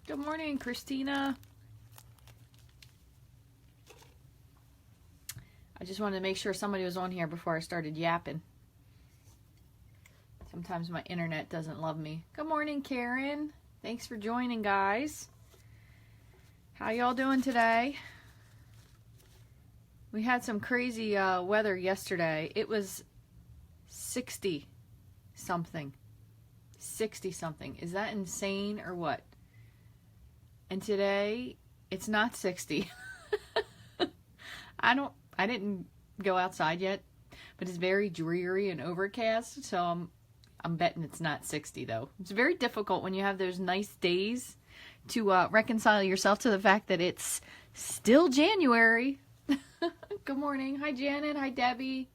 Good morning, Christina. I just wanted to make sure somebody was on here before I started yapping. Sometimes my internet doesn't love me. Good morning, Karen. Thanks for joining, guys. How y'all doing today? We had some crazy weather yesterday. It was 60 something. 60 something. Is that insane or what? And today it's not 60. I didn't go outside yet, but it's very dreary and overcast, so I'm betting it's not 60 though. It's very difficult when you have those nice days to reconcile yourself to the fact that it's still January. Good morning. Hi, Janet. Hi, Debbie.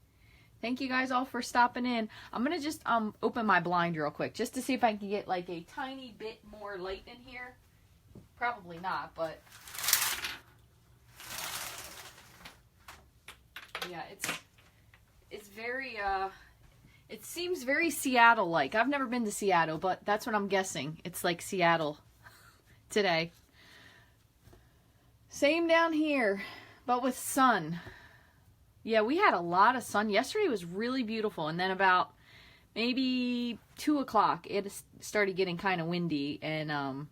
Thank you guys all for stopping in. I'm going to just open my blind real quick just to see if I can get like a tiny bit more light in here. Probably not, but yeah, it's very, it seems very Seattle-like. I've never been to Seattle, but that's what I'm guessing. It's like Seattle today. Same down here, but with sun. Yeah, we had a lot of sun. Yesterday was really beautiful, and then about maybe 2 o'clock, it started getting kind of windy, and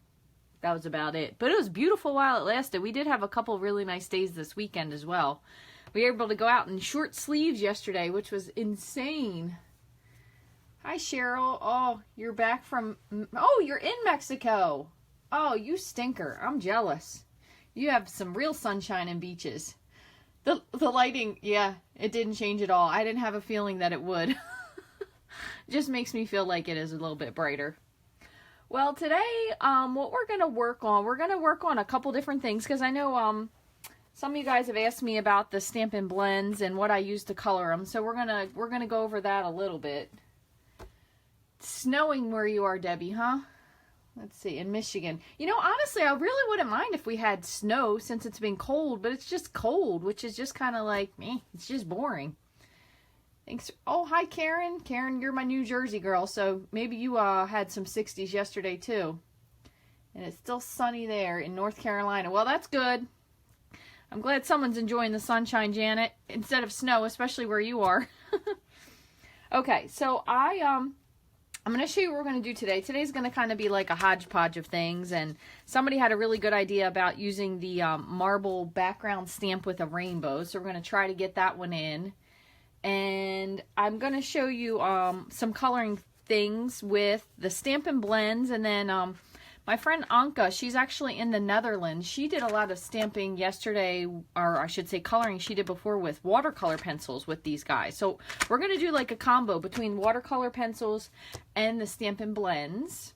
that was about it. But it was beautiful while it lasted. We did have a couple of really nice days this weekend as well. We were able to go out in short sleeves yesterday, which was insane. Hi, Cheryl. Oh, you're back from... Oh, you're in Mexico. Oh, you stinker. I'm jealous. You have some real sunshine and beaches. The lighting, yeah, it didn't change at all. I didn't have a feeling that it would. Just makes me feel like it is a little bit brighter. Well, today, what we're going to work on a couple different things, because I know some of you guys have asked me about the Stampin Blends and what I use to color them, so we're gonna go over that a little bit. It's snowing where you are, Debbie, huh? Let's see, in Michigan. You know, honestly, I really wouldn't mind if we had snow since it's been cold, but it's just cold, which is just kind of like, meh, it's just boring. Thanks. Oh, hi, Karen. Karen, you're my New Jersey girl, so maybe you had some 60s yesterday, too. And it's still sunny there in North Carolina. Well, that's good. I'm glad someone's enjoying the sunshine, Janet, instead of snow, especially where you are. Okay, so I'm going to show you what we're going to do today. Today's going to kind of be like a hodgepodge of things, and somebody had a really good idea about using the marble background stamp with a rainbow, so we're going to try to get that one in. And I'm going to show you some coloring things with the Stampin Blends, and then my friend Anka, she's actually in the Netherlands. She did a lot of stamping yesterday, or I should say coloring she did before with watercolor pencils with these guys. So we're going to do like a combo between watercolor pencils and the Stampin Blends.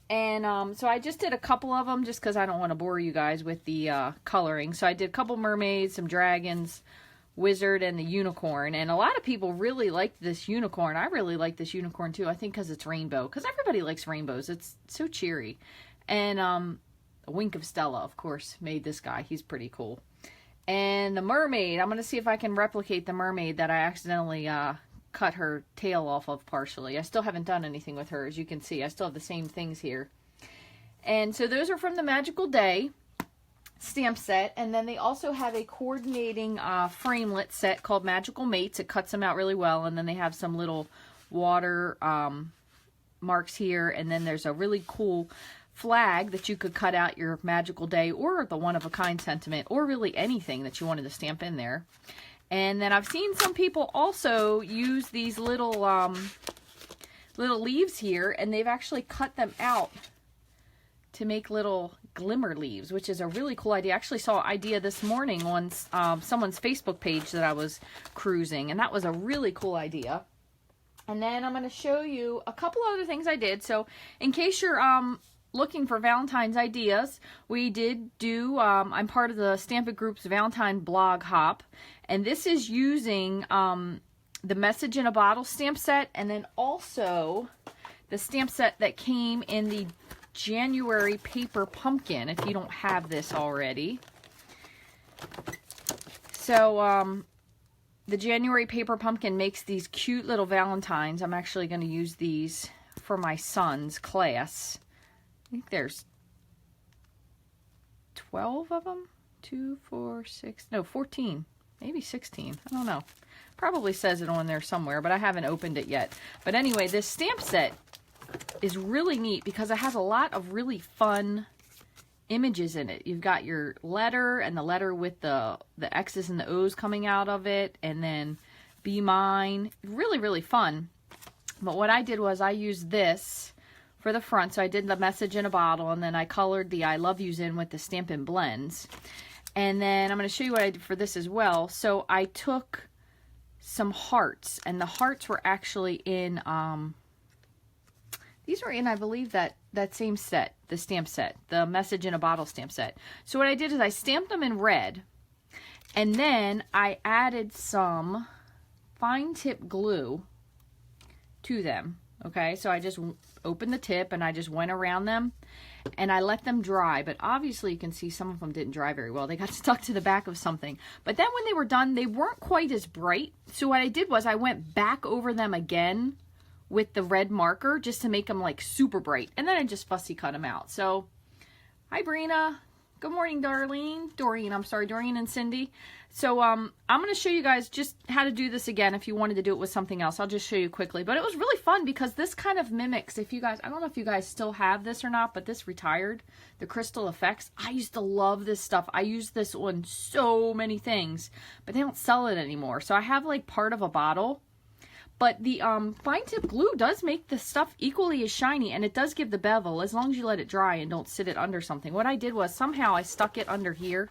And so I just did a couple of them just because I don't want to bore you guys with the coloring. So I did a couple mermaids, some dragons, wizard, and the unicorn. And a lot of people really liked this unicorn. I really like this unicorn too. I think because it's rainbow, because everybody likes rainbows. It's so cheery. And a Wink of Stella, of course, made this guy. He's pretty cool. And the mermaid, I'm going to see if I can replicate the mermaid that I accidentally cut her tail off of partially. I still haven't done anything with her, as you can see. I still have the same things here. And so those are from the Magical Day stamp set, and then they also have a coordinating framelit set called Magical Mates. It cuts them out really well, and then they have some little water marks here, and then there's a really cool flag that you could cut out your Magical Day or the one-of-a-kind sentiment, or really anything that you wanted to stamp in there. And then I've seen some people also use these little leaves here, and they've actually cut them out to make little glimmer leaves, which is a really cool idea. I actually saw an idea this morning on someone's Facebook page that I was cruising, and that was a really cool idea. And then I'm going to show you a couple other things I did. So in case you're looking for Valentine's ideas, we did do, I'm part of the Stampin' Group's Valentine blog hop, and this is using the Message in a Bottle stamp set, and then also the stamp set that came in the January paper pumpkin, if you don't have this already. So the January paper pumpkin makes these cute little valentines. I'm actually going to use these for my son's class. I think there's 12 of them. 2, 4, 6, no, 14, maybe 16. I don't know. Probably says it on there somewhere, but I haven't opened it yet. But anyway, this stamp set is really neat because it has a lot of really fun images in it. You've got your letter and the letter with the X's and the O's coming out of it, and then Be Mine. Really, really fun. But what I did was I used this for the front. So I did the message in a bottle, and then I colored the I love yous in with the Stampin' Blends. And then I'm going to show you what I did for this as well. So I took some hearts, and the hearts were actually in, these were in, I believe, that same set, the stamp set, the message in a bottle stamp set. So what I did is I stamped them in red, and then I added some fine tip glue to them. Okay, so I just opened the tip and I just went around them and I let them dry, but obviously you can see some of them didn't dry very well. They got stuck to the back of something. But then when they were done, they weren't quite as bright. So what I did was I went back over them again with the red marker just to make them like super bright. And then I just fussy cut them out. So, hi Brina. Good morning, Darlene. Doreen, I'm sorry, Doreen and Cindy. So I'm going to show you guys just how to do this again. If you wanted to do it with something else, I'll just show you quickly. But it was really fun because this kind of mimics, if you guys, I don't know if you guys still have this or not, but this retired, the Crystal Effects. I used to love this stuff. I used this on so many things, but they don't sell it anymore. So I have like part of a bottle. But the fine tip glue does make the stuff equally as shiny, and it does give the bevel as long as you let it dry and don't sit it under something. What I did was somehow I stuck it under here,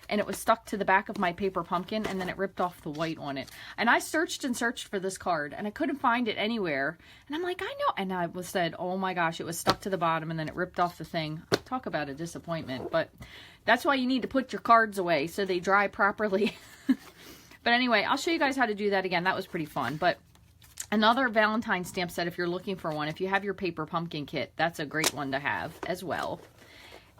and it was stuck to the back of my paper pumpkin, and then it ripped off the white on it. And I searched and searched for this card, and I couldn't find it anywhere. And I'm like, I know. And I was said, oh my gosh, it was stuck to the bottom, and then it ripped off the thing. Talk about a disappointment. But that's why you need to put your cards away so they dry properly. But anyway, I'll show you guys how to do that again. That was pretty fun. But another Valentine stamp set, if you're looking for one, if you have your paper pumpkin kit, that's a great one to have as well.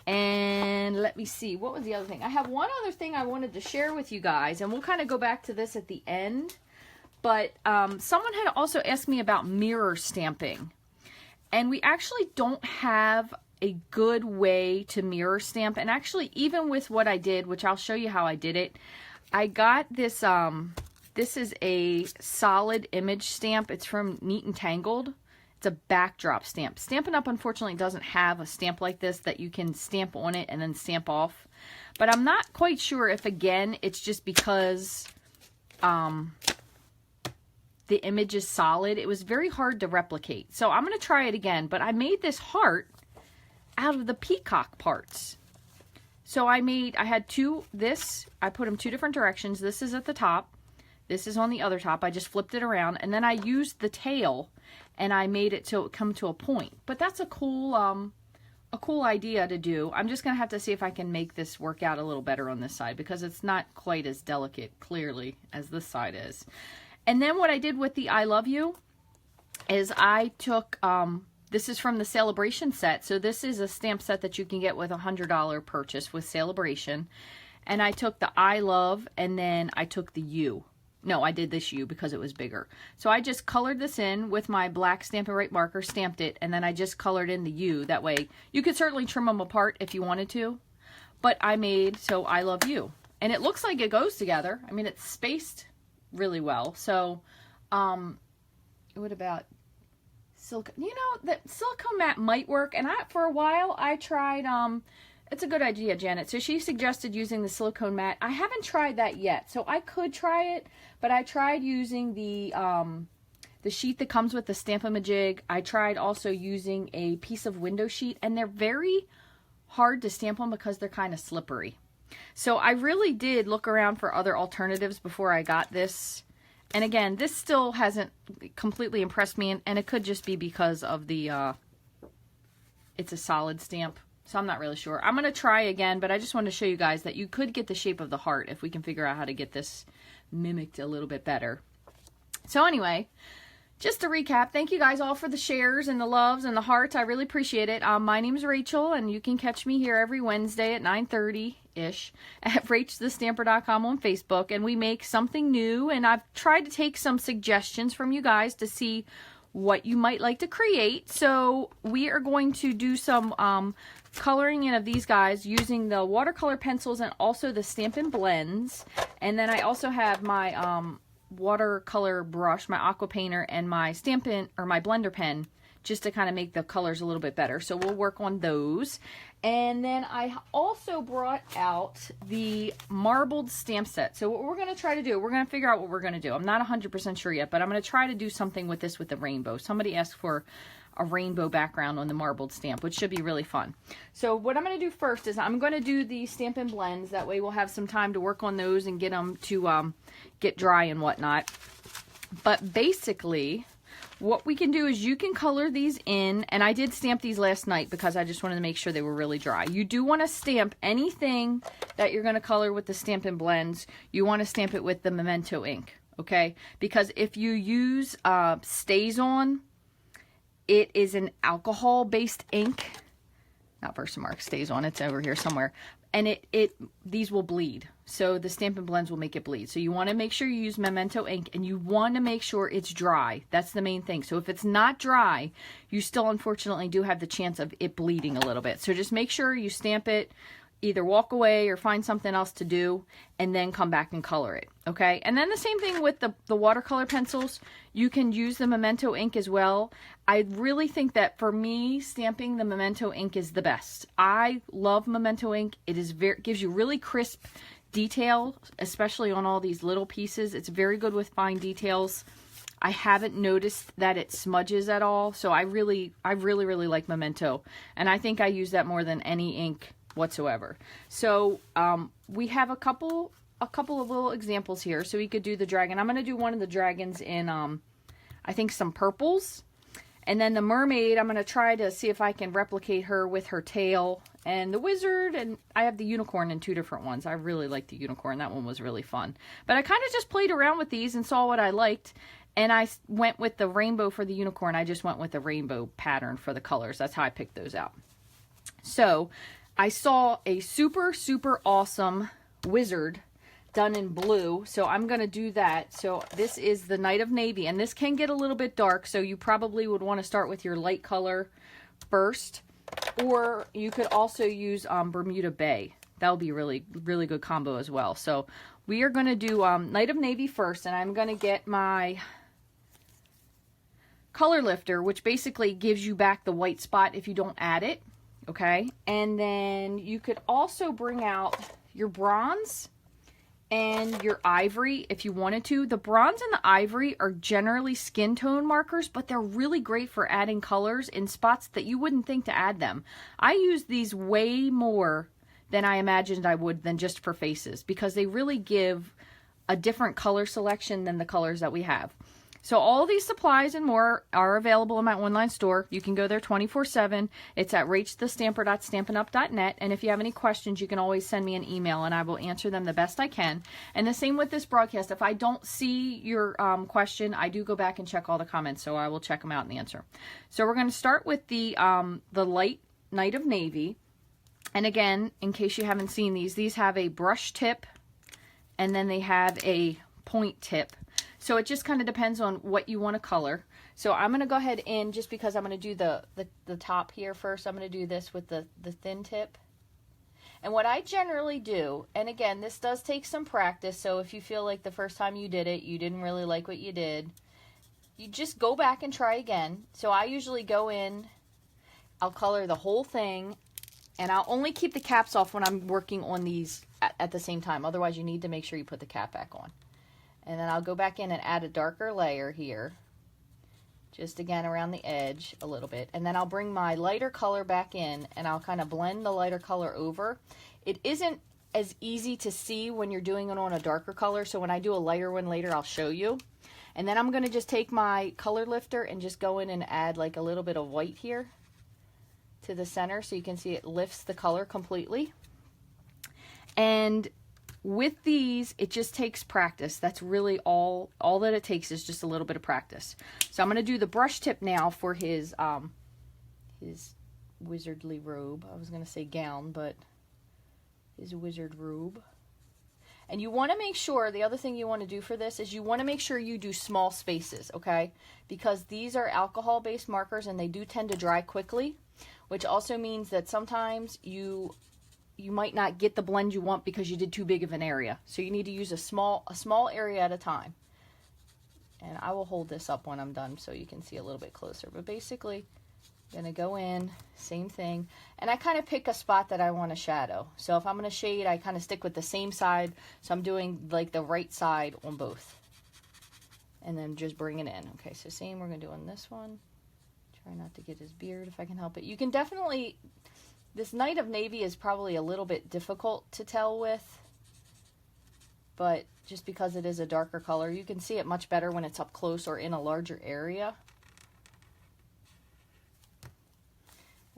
And let me see, what was the other thing? I have one other thing I wanted to share with you guys, and we'll kind of go back to this at the end. But someone had also asked me about mirror stamping. And we actually don't have a good way to mirror stamp. And actually, even with what I did, which I'll show you how I did it, I got this... This is a solid image stamp. It's from Neat and Tangled. It's a backdrop stamp. Stampin' Up! Unfortunately doesn't have a stamp like this that you can stamp on it and then stamp off. But I'm not quite sure if, again, it's just because the image is solid. It was very hard to replicate. So I'm going to try it again. But I made this heart out of the peacock parts. So I had I put them two different directions. This is at the top. This is on the other top. I just flipped it around, and then I used the tail, and I made it so it come to a point. But that's a cool idea to do. I'm just gonna have to see if I can make this work out a little better on this side because it's not quite as delicate, clearly, as this side is. And then what I did with the I Love You is I took this is from the Celebration set. So this is a stamp set that you can get with a $100 purchase with Celebration. And I took the I Love, and then I took the U. No, I did this U because it was bigger. So I just colored this in with my black Stampin' Right marker, stamped it, and then I just colored in the U. That way, you could certainly trim them apart if you wanted to. But I made, so I Love You. And it looks like it goes together. I mean, it's spaced really well. So, what about silicone? You know, that silicone mat might work. And for a while, I tried, it's a good idea, Janet. So she suggested using the silicone mat. I haven't tried that yet, so I could try it, but I tried using the sheet that comes with the Stamp-A-Majig. I tried also using a piece of window sheet, and they're very hard to stamp on because they're kind of slippery. So I really did look around for other alternatives before I got this. And again, this still hasn't completely impressed me, and it could just be because of the, it's a solid stamp. So I'm not really sure. I'm going to try again, but I just wanted to show you guys that you could get the shape of the heart if we can figure out how to get this mimicked a little bit better. So anyway, just to recap, thank you guys all for the shares and the loves and the hearts. I really appreciate it. My name is Rachel, and you can catch me here every Wednesday at 9:30-ish at rachthestamper.com on Facebook, and we make something new, and I've tried to take some suggestions from you guys to see what you might like to create. So we are going to do some coloring in of these guys using the watercolor pencils and also the Stampin Blends. And then I also have my watercolor brush, my aqua painter, and my Stampin' or my blender pen, just to kind of make the colors a little bit better. So we'll work on those. And then I also brought out the marbled stamp set. So what we're going to try to do, we're going to figure out what we're going to do. I'm not 100% sure yet, but I'm going to try to do something with this with the rainbow. Somebody asked for a rainbow background on the marbled stamp, which should be really fun. So what I'm going to do first is I'm going to do the Stampin' Blends. That way we'll have some time to work on those and get them to get dry and whatnot. But basically, what we can do is you can color these in, and I did stamp these last night because I just wanted to make sure they were really dry. You do want to stamp anything that you're going to color with the Stampin' Blends. You want to stamp it with the Memento ink, okay? Because if you use StazOn, it is an alcohol-based ink. Not Versamark, StazOn, it's over here somewhere. And these will bleed. So the Stampin' Blends will make it bleed. So you want to make sure you use Memento ink, and you want to make sure it's dry. That's the main thing. So if it's not dry, you still unfortunately do have the chance of it bleeding a little bit. So just make sure you stamp it, either walk away or find something else to do, and then come back and color it, okay? And then the same thing with the watercolor pencils. You can use the Memento ink as well. I really think that for me, stamping the Memento ink is the best. I love Memento ink. It is gives you really crisp detail, especially on all these little pieces. It's very good with fine details. I haven't noticed that it smudges at all, so I really like Memento, and I think I use that more than any ink whatsoever. So we have a couple of little examples here. So we could do the dragon. I'm going to do one of the dragons in I think some purples, and then the mermaid, I'm going to try to see if I can replicate her with her tail, and the wizard, and I have the unicorn in two different ones. I really like the unicorn. That one was really fun. But I kind of just played around with these and saw what I liked, and I went with the rainbow for the unicorn. I just went with the rainbow pattern for the colors. That's how I picked those out. So I saw a super awesome wizard done in blue, so I'm going to do that. So this is the Night of Navy, and this can get a little bit dark, so you probably would want to start with your light color first, or you could also use Bermuda Bay. That would be really good combo as well. So we are going to do Night of Navy first, and I'm going to get my color lifter, which basically gives you back the white spot if you don't add it. Okay, and then you could also bring out your bronze and your ivory if you wanted to. The bronze and the ivory are generally skin tone markers, but they're really great for adding colors in spots that you wouldn't think to add them. I use these way more than I imagined I would than just for faces, because they really give a different color selection than the colors that we have. So all these supplies and more are available in my online store. You can go there 24/7. It's at rachthestamper.stampinup.net. And if you have any questions, you can always send me an email and I will answer them the best I can. And the same with this broadcast. If I don't see your question, I do go back and check all the comments, so I will check them out and answer. So we're going to start with the light Night of Navy. And again, in case you haven't seen these have a brush tip and then they have a point tip. So it just kind of depends on what you want to color. So I'm going to go ahead and, just because I'm going to do the top here first, I'm going to do this with the thin tip. And what I generally do, and again, this does take some practice, so if you feel like the first time you did it, you didn't really like what you did, you just go back and try again. So I usually go in, I'll color the whole thing, and I'll only keep the caps off when I'm working on these at the same time. Otherwise, you need to make sure you put the cap back on. And then I'll go back in and add a darker layer here, just again around the edge a little bit. And then I'll bring my lighter color back in and I'll kind of blend the lighter color over. It isn't as easy to see when you're doing it on a darker color, so when I do a lighter one later, I'll show you. And then I'm going to just take my color lifter and just go in and add like a little bit of white here to the center so you can see it lifts the color completely. And with these, it just takes practice. That's really all that it takes, is just a little bit of practice. So I'm going to do the brush tip now for his wizardly robe. I was going to say gown, but his wizard robe. And you want to make sure, the other thing you want to do for this is you want to make sure you do small spaces, okay? Because these are alcohol-based markers and they do tend to dry quickly, which also means that sometimes you might not get the blend you want because you did too big of an area. So you need to use a small area at a time. And I will hold this up when I'm done so you can see a little bit closer. But basically, I'm going to go in, same thing. And I kind of pick a spot that I want to shadow. So if I'm going to shade, I kind of stick with the same side. So I'm doing like the right side on both. And then just bring it in. Okay, so same we're going to do on this one. Try not to get his beard if I can help it. You can definitely, this Night of Navy is probably a little bit difficult to tell with. But just because it is a darker color, you can see it much better when it's up close or in a larger area.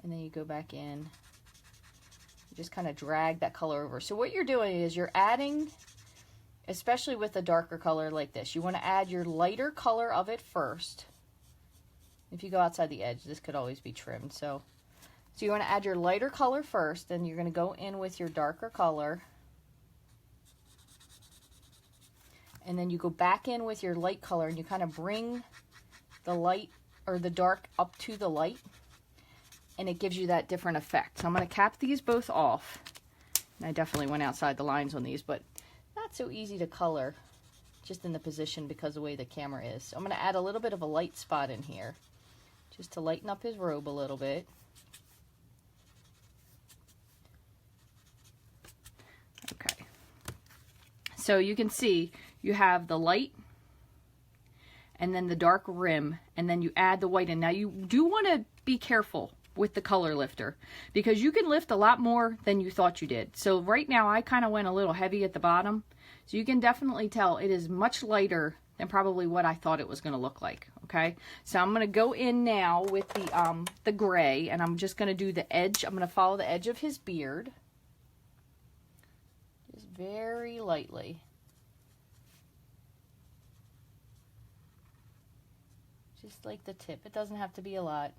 And then you go back in, you just kind of drag that color over. So what you're doing is you're adding, especially with a darker color like this, you want to add your lighter color of it first. If you go outside the edge, this could always be trimmed. So you want to add your lighter color first, then you're going to go in with your darker color. And then you go back in with your light color and you kind of bring the light or the dark up to the light. And it gives you that different effect. So I'm going to cap these both off. And I definitely went outside the lines on these, but not so easy to color just in the position because of the way the camera is. So I'm going to add a little bit of a light spot in here just to lighten up his robe a little bit. Okay. So you can see you have the light and then the dark rim, and then you add the white in. Now you do want to be careful with the color lifter because you can lift a lot more than you thought you did. So right now I kind of went a little heavy at the bottom, so you can definitely tell it is much lighter than probably what I thought it was going to look like. Okay, so I'm going to go in now with the gray, and I'm just going to do the edge. I'm going to follow the edge of his beard just very lightly. Just like the tip. It doesn't have to be a lot.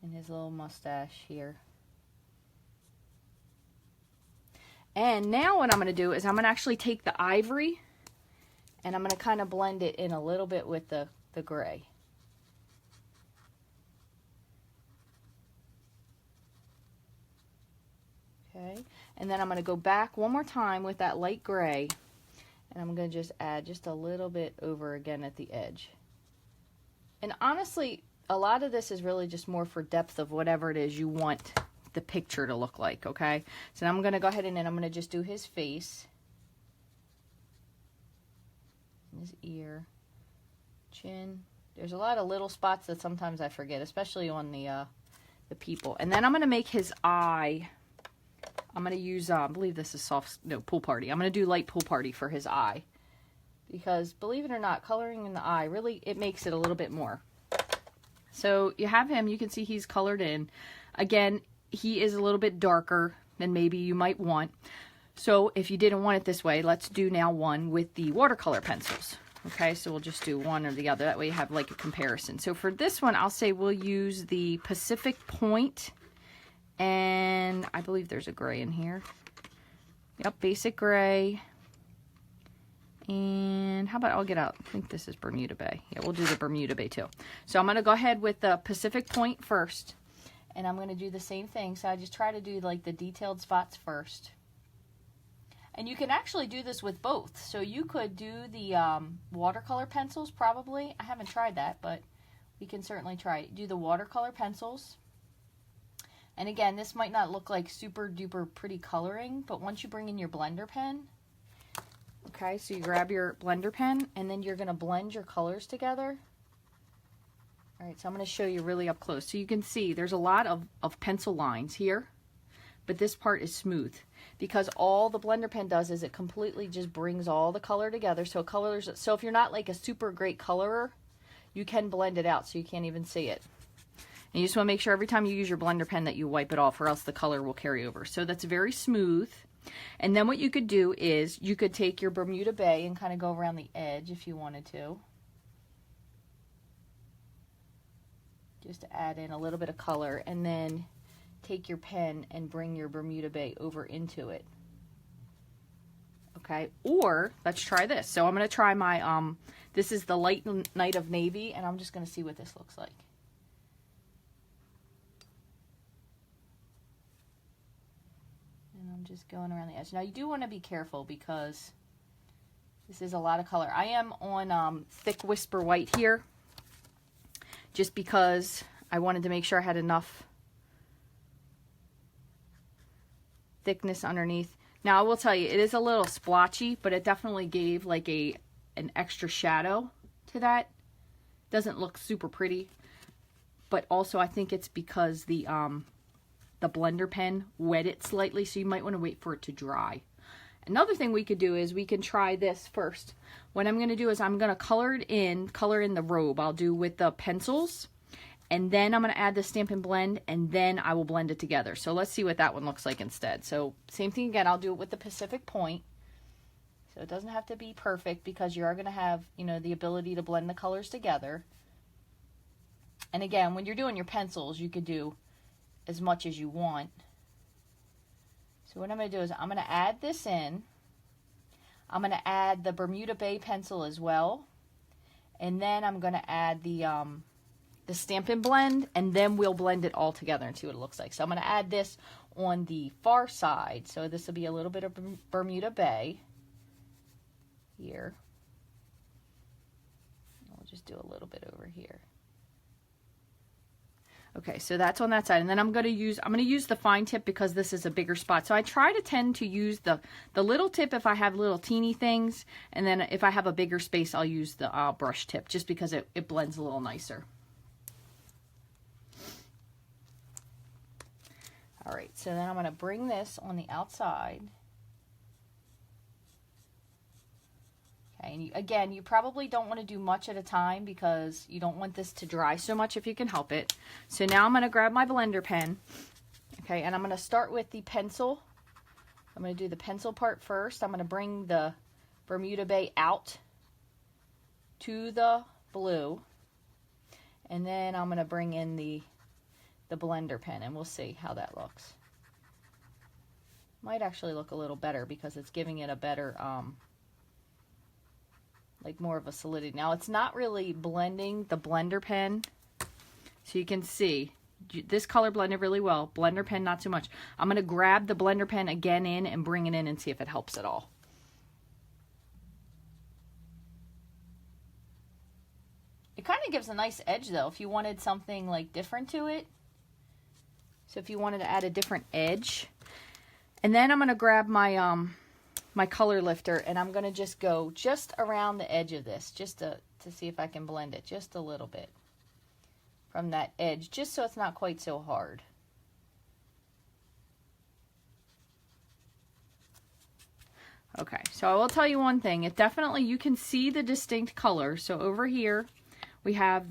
And his little mustache here. And now what I'm going to do is I'm going to actually take the ivory and I'm going to kind of blend it in a little bit with the gray. Okay, and then I'm going to go back one more time with that light gray and I'm going to just add just a little bit over again at the edge. And honestly, a lot of this is really just more for depth of whatever it is you want the picture to look like, okay? So now I'm going to go ahead and I'm going to just do his face, his ear, chin. There's a lot of little spots that sometimes I forget, especially on the people. And then I'm going to make his eye. I'm going to use, I believe this is Pool Party. I'm going to do light Pool Party for his eye. Because believe it or not, coloring in the eye, really, it makes it a little bit more. So you have him, you can see he's colored in. Again, he is a little bit darker than maybe you might want. So if you didn't want it this way, let's do now one with the watercolor pencils. Okay, so we'll just do one or the other. That way you have like a comparison. So for this one, I'll say we'll use the Pacific Point. And I believe there's a gray in here. Yep, basic gray. And how about I'll get out, I think this is Bermuda Bay. Yeah, we'll do the Bermuda Bay too. So I'm going to go ahead with the Pacific Point first. And I'm going to do the same thing. So I just try to do like the detailed spots first. And you can actually do this with both. So you could do the watercolor pencils probably. I haven't tried that, but we can certainly try it. Do the watercolor pencils. And again, this might not look like super duper pretty coloring, but once you bring in your blender pen, okay, so you grab your blender pen and then you're going to blend your colors together. All right, so I'm going to show you really up close. So you can see there's a lot of pencil lines here, but this part is smooth because all the blender pen does is it completely just brings all the color together. So so if you're not like a super great colorer, you can blend it out so you can't even see it. And you just want to make sure every time you use your blender pen that you wipe it off or else the color will carry over. So that's very smooth. And then what you could do is you could take your Bermuda Bay and kind of go around the edge if you wanted to. Just to add in a little bit of color and then take your pen and bring your Bermuda Bay over into it. Okay, or let's try this. So I'm going to try my, this is the Light Night of Navy, and I'm just going to see what this looks like. And I'm just going around the edge. Now you do want to be careful because this is a lot of color. I am on thick Whisper White here, just because I wanted to make sure I had enough thickness underneath. Now I will tell you, it is a little splotchy, but it definitely gave like an extra shadow to that. Doesn't look super pretty, but also I think it's because the blender pen wet it slightly, so you might want to wait for it to dry. Another thing we could do is we can try this first. What I'm going to do is I'm going to color in the robe. I'll do with the pencils, and then I'm going to add the Stampin' Blend, and then I will blend it together. So let's see what that one looks like instead. So same thing again, I'll do it with the Pacific Point. So it doesn't have to be perfect because you are going to have, you know, the ability to blend the colors together. And again, when you're doing your pencils, you could do as much as you want. So what I'm going to do is I'm going to add this in. I'm going to add the Bermuda Bay pencil as well. And then I'm going to add the Stampin' Blend, and then we'll blend it all together and see what it looks like. So I'm going to add this on the far side. So this will be a little bit of Bermuda Bay here. We'll just do a little bit over here. Okay, so that's on that side, and then I'm going to use the fine tip because this is a bigger spot. So I try to tend to use the little tip if I have little teeny things, and then if I have a bigger space, I'll use the brush tip just because it blends a little nicer. All right, so then I'm going to bring this on the outside. Okay, and again, you probably don't want to do much at a time because you don't want this to dry so much if you can help it. So now I'm going to grab my blender pen, okay, and I'm going to start with the pencil. I'm going to do the pencil part first. I'm going to bring the Bermuda Bay out to the blue, and then I'm going to bring in the blender pen, and we'll see how that looks. Might actually look a little better because it's giving it a better like more of a solidity. Now it's not really blending the blender pen, so you can see this color blended really well. Blender pen not so much. I'm going to grab the blender pen again in and bring it in and see if it helps at all. It kind of gives a nice edge though if you wanted something like different to it. So if you wanted to add a different edge. And then I'm going to grab my my color lifter, and I'm going to just go just around the edge of this just to see if I can blend it just a little bit from that edge, just so it's not quite so hard. Okay, so I will tell you one thing. It definitely, you can see the distinct color. So over here we have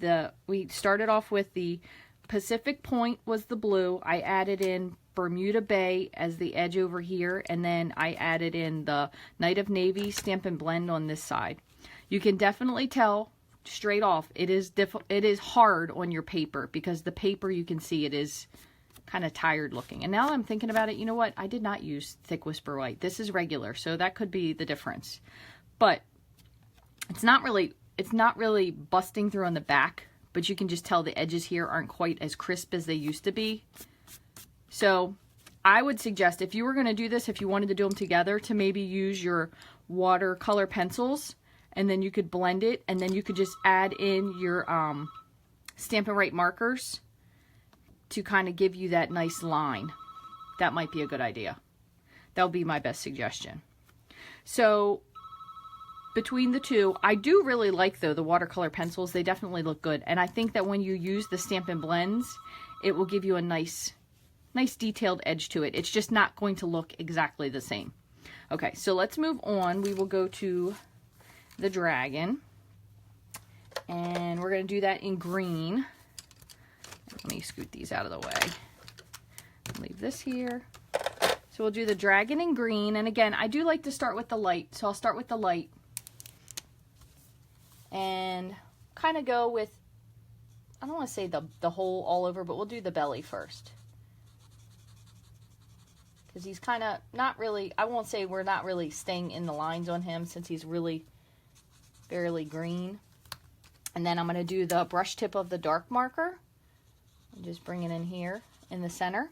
we started off with the Pacific Point was the blue. I added in Bermuda Bay as the edge over here, and then I added in the Night of Navy Stampin' Blend on this side. You can definitely tell straight off it is hard on your paper because the paper, you can see it is kind of tired looking. And now I'm thinking about it, you know what? I did not use thick Whisper White. This is regular, so that could be the difference. But it's not really busting through on the back, but you can just tell the edges here aren't quite as crisp as they used to be. So I would suggest if you were going to do this, if you wanted to do them together, to maybe use your watercolor pencils, and then you could blend it, and then you could just add in your Stampin' Right markers to kind of give you that nice line. That might be a good idea. That would be my best suggestion. So between the two, I do really like, though, the watercolor pencils. They definitely look good. And I think that when you use the Stampin' Blends, it will give you a nice detailed edge to it. It's just not going to look exactly the same. Okay, so let's move on. We will go to the dragon, and we're going to do that in green. Let me scoot these out of the way. Leave this here. So we'll do the dragon in green, and again, I do like to start with the light, so I'll start with the light and kind of go with, I don't want to say the whole all over, but we'll do the belly first. because he's kind of not really, I won't say we're not really staying in the lines on him since he's really barely green. And then I'm going to do the brush tip of the dark marker and just bring it in here in the center.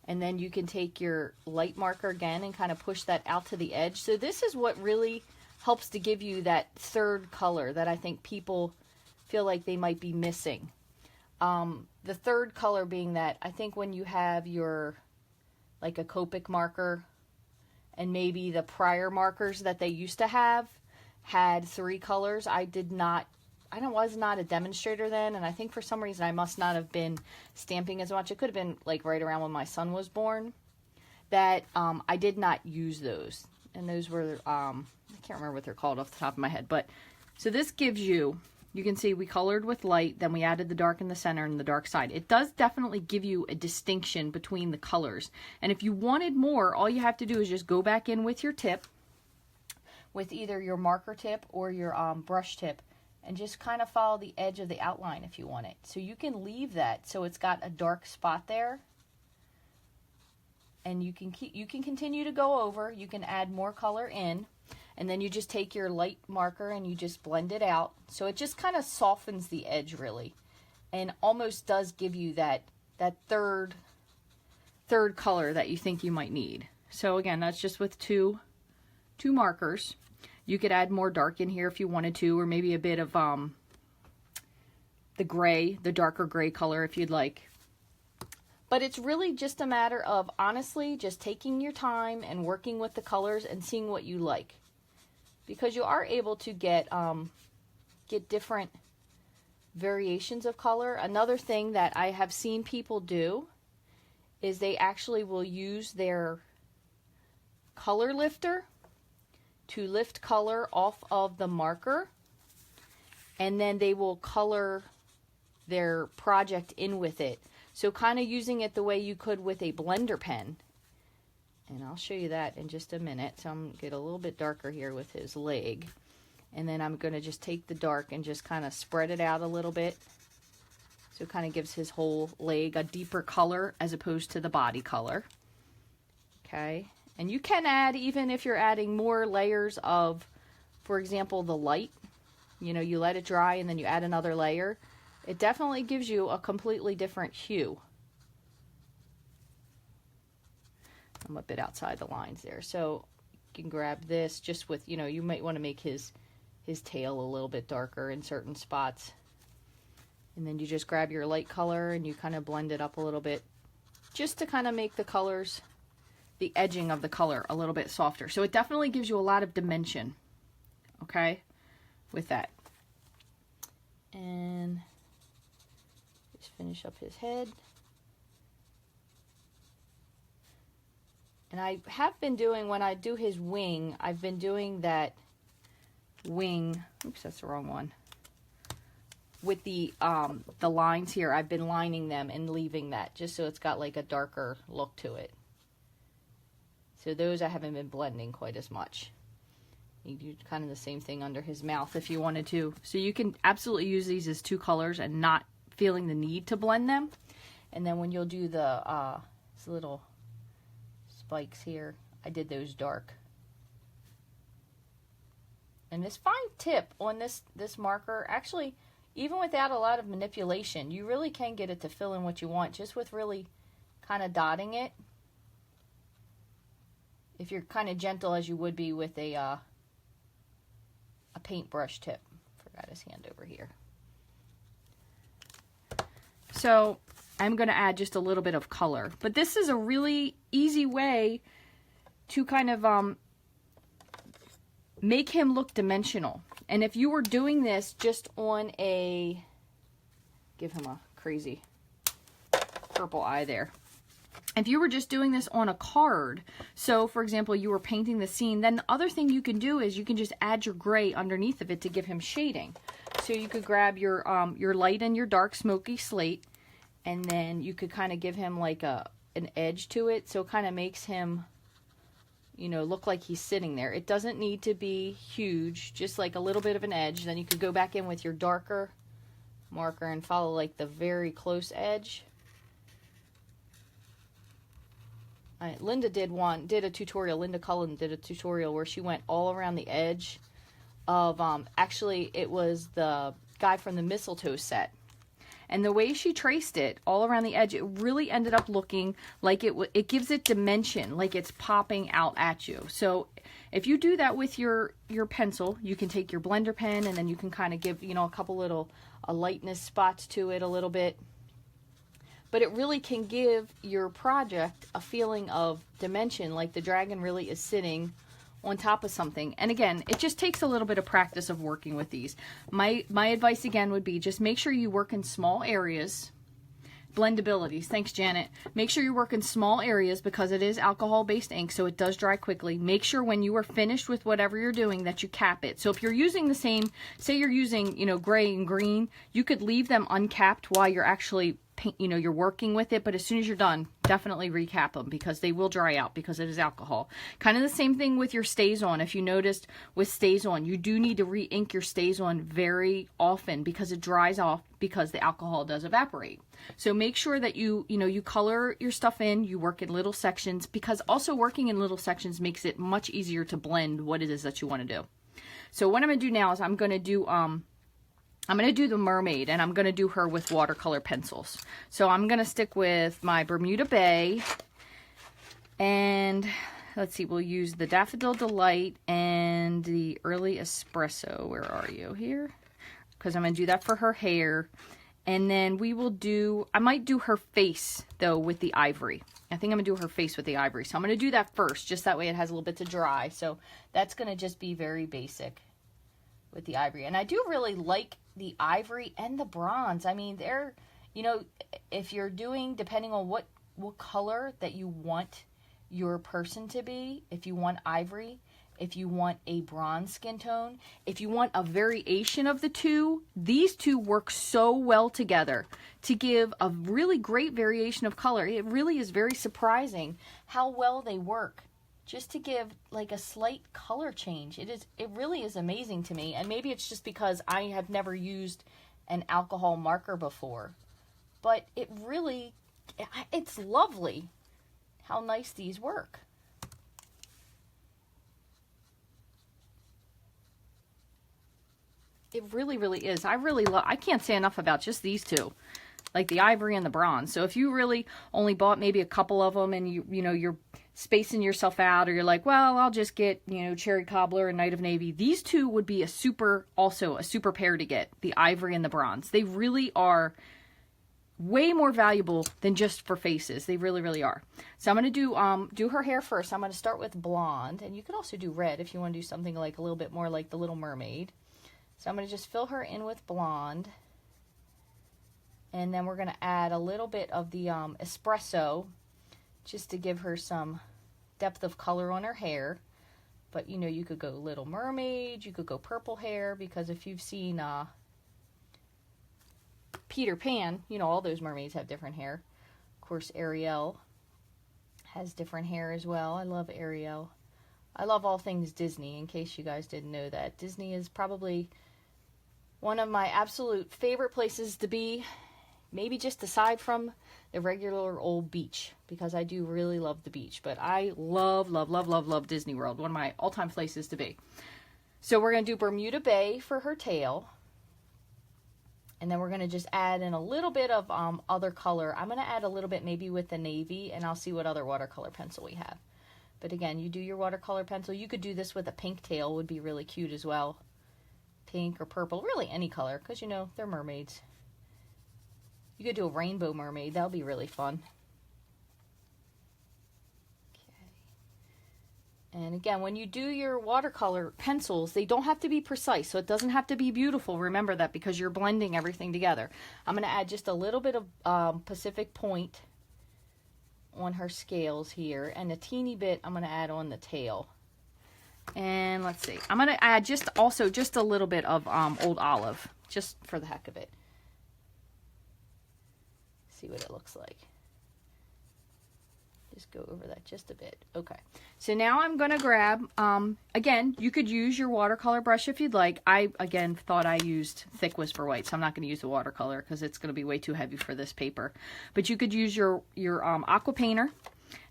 And then you can take your light marker again and kind of push that out to the edge. So this is what really helps to give you that third color that I think people feel like they might be missing. The third color being that I think when you have your, like a Copic marker, and maybe the prior markers that they used to have had 3 colors. I was not a demonstrator then, and I think for some reason I must not have been stamping as much. It could have been like right around when my son was born that I did not use those. And those were, I can't remember what they're called off the top of my head. But so this gives you, you can see we colored with light, then we added the dark in the center and the dark side. It does definitely give you a distinction between the colors. And if you wanted more, all you have to do is just go back in with your tip, with either your marker tip or your brush tip, and just kind of follow the edge of the outline if you want it. So you can leave that so it's got a dark spot there, and you can continue to go over. You can add more color in, and then you just take your light marker and you just blend it out. So it just kind of softens the edge really, and almost does give you that third color that you think you might need. So again, that's just with two markers. You could add more dark in here if you wanted to, or maybe a bit of the gray, the darker gray color if you'd like. But it's really just a matter of, honestly, just taking your time and working with the colors and seeing what you like. Because you are able to get different variations of color. Another thing that I have seen people do is they actually will use their color lifter to lift color off of the marker, and then they will color their project in with it. So kind of using it the way you could with a blender pen. And I'll show you that in just a minute. So I'm going to get a little bit darker here with his leg. And then I'm going to just take the dark and just kind of spread it out a little bit. So it kind of gives his whole leg a deeper color as opposed to the body color. Okay. And you can add, even if you're adding more layers of, for example, the light, you know, you let it dry and then you add another layer. It definitely gives you a completely different hue. I'm a bit outside the lines there. So you can grab this just with, you know, you might want to make his tail a little bit darker in certain spots. And then you just grab your light color and you kind of blend it up a little bit just to kind of make the colors, the edging of the color a little bit softer. So it definitely gives you a lot of dimension, okay, with that. And just finish up his head. And I have been doing, when I do his wing, I've been doing that wing, oops, that's the wrong one, with the lines here. I've been lining them and leaving that just so it's got like a darker look to it. So those I haven't been blending quite as much. You do kind of the same thing under his mouth if you wanted to. So you can absolutely use these as 2 colors and not feeling the need to blend them. And then when you'll do the little spikes here, I did those dark. And this fine tip on this marker, actually, even without a lot of manipulation, you really can get it to fill in what you want just with really kind of dotting it. If you're kind of gentle as you would be with a paintbrush tip. Forgot his hand over here. So I'm going to add just a little bit of color. But this is a really easy way to kind of make him look dimensional. And if you were doing this just on a, give him a crazy purple eye there. If you were just doing this on a card, so for example, you were painting the scene, then the other thing you can do is you can just add your gray underneath of it to give him shading. So you could grab your light and your dark smoky slate, and then you could kind of give him like an edge to it, so it kind of makes him, you know, look like he's sitting there. It doesn't need to be huge, just like a little bit of an edge. Then you could go back in with your darker marker and follow like the very close edge. Linda did a tutorial. Linda Cullen did a tutorial where she went all around the edge of, actually it was the guy from the mistletoe set. And the way she traced it all around the edge, it really ended up looking like it gives it dimension, like it's popping out at you. So if you do that with your pencil, you can take your blender pen and then you can kind of give, you know, a couple little lightness spots to it a little bit. But it really can give your project a feeling of dimension, like the dragon really is sitting on top of something. And again, it just takes a little bit of practice of working with these. My advice again would be just make sure you work in small areas. Blendabilities. Thanks, Janet. Make sure you work in small areas because it is alcohol-based ink, so it does dry quickly. Make sure when you are finished with whatever you're doing that you cap it. So if you're using the same, say you're using, you know, gray and green, you could leave them uncapped while you're actually you're working with it, but as soon as you're done, definitely recap them because they will dry out because it is alcohol. Kind of the same thing with your stays on. If you noticed with stays on, you do need to re-ink your stays on very often because it dries off because the alcohol does evaporate. So make sure that you color your stuff in, you work in little sections, because also working in little sections makes it much easier to blend what it is that you want to do. So what I'm going to do now is I'm going to do the mermaid, and I'm going to do her with watercolor pencils. So I'm going to stick with my Bermuda Bay, and let's see, we'll use the Daffodil Delight and the Early Espresso. Where are you? Here? Because I'm going to do that for her hair. And then we will do, I might do her face, though, with the ivory. I think I'm going to do her face with the ivory. So I'm going to do that first, just that way it has a little bit to dry. So that's going to just be very basic with the ivory. And I do really like the ivory and the bronze. I mean, they're, you know, if you're doing, depending on what color that you want your person to be, if you want ivory, if you want a bronze skin tone, if you want a variation of the two, these two work so well together to give a really great variation of color. It really is very surprising how well they work just to give like a slight color change. It really is amazing to me. And maybe it's just because I have never used an alcohol marker before, but it's lovely how nice these work. It really, really is. I can't say enough about just these two, like the ivory and the bronze. So if you really only bought maybe a couple of them and you're spacing yourself out, or you're like, well, I'll just get, Cherry Cobbler and Night of Navy, these two would be also a super pair to get, the ivory and the bronze. They really are way more valuable than just for faces. They really, really are. So I'm going to do her hair first. I'm going to start with blonde, and you could also do red if you want to do something like a little bit more like the Little Mermaid. So I'm going to just fill her in with blonde, and then we're going to add a little bit of the espresso just to give her some depth of color on her hair. But you could go Little Mermaid, you could go purple hair, because if you've seen Peter Pan, all those mermaids have different hair. Of course, Ariel has different hair as well. I love Ariel. I love all things Disney, in case you guys didn't know that. Disney is probably one of my absolute favorite places to be, maybe just aside from the regular old beach, because I do really love the beach. But I love, love, love, love, love Disney World, one of my all-time places to be. So we're going to do Bermuda Bay for her tail. And then we're going to just add in a little bit of other color. I'm going to add a little bit maybe with the navy, and I'll see what other watercolor pencil we have. But again, you do your watercolor pencil. You could do this with a pink tail, would be really cute as well. Pink or purple, really any color, because they're mermaids. You could do a rainbow mermaid. That would be really fun. Okay. And again, when you do your watercolor pencils, they don't have to be precise, so it doesn't have to be beautiful. Remember that, because you're blending everything together. I'm going to add just a little bit of Pacific Point on her scales here, and a teeny bit I'm going to add on the tail. And let's see, I'm going to add just a little bit of Old Olive, just for the heck of it. See what it looks like. Just go over that just a bit. Okay, so now I'm going to grab, again, you could use your watercolor brush if you'd like. I, again, thought I used Thick Whisper White, so I'm not going to use the watercolor because it's going to be way too heavy for this paper. But you could use your aqua painter,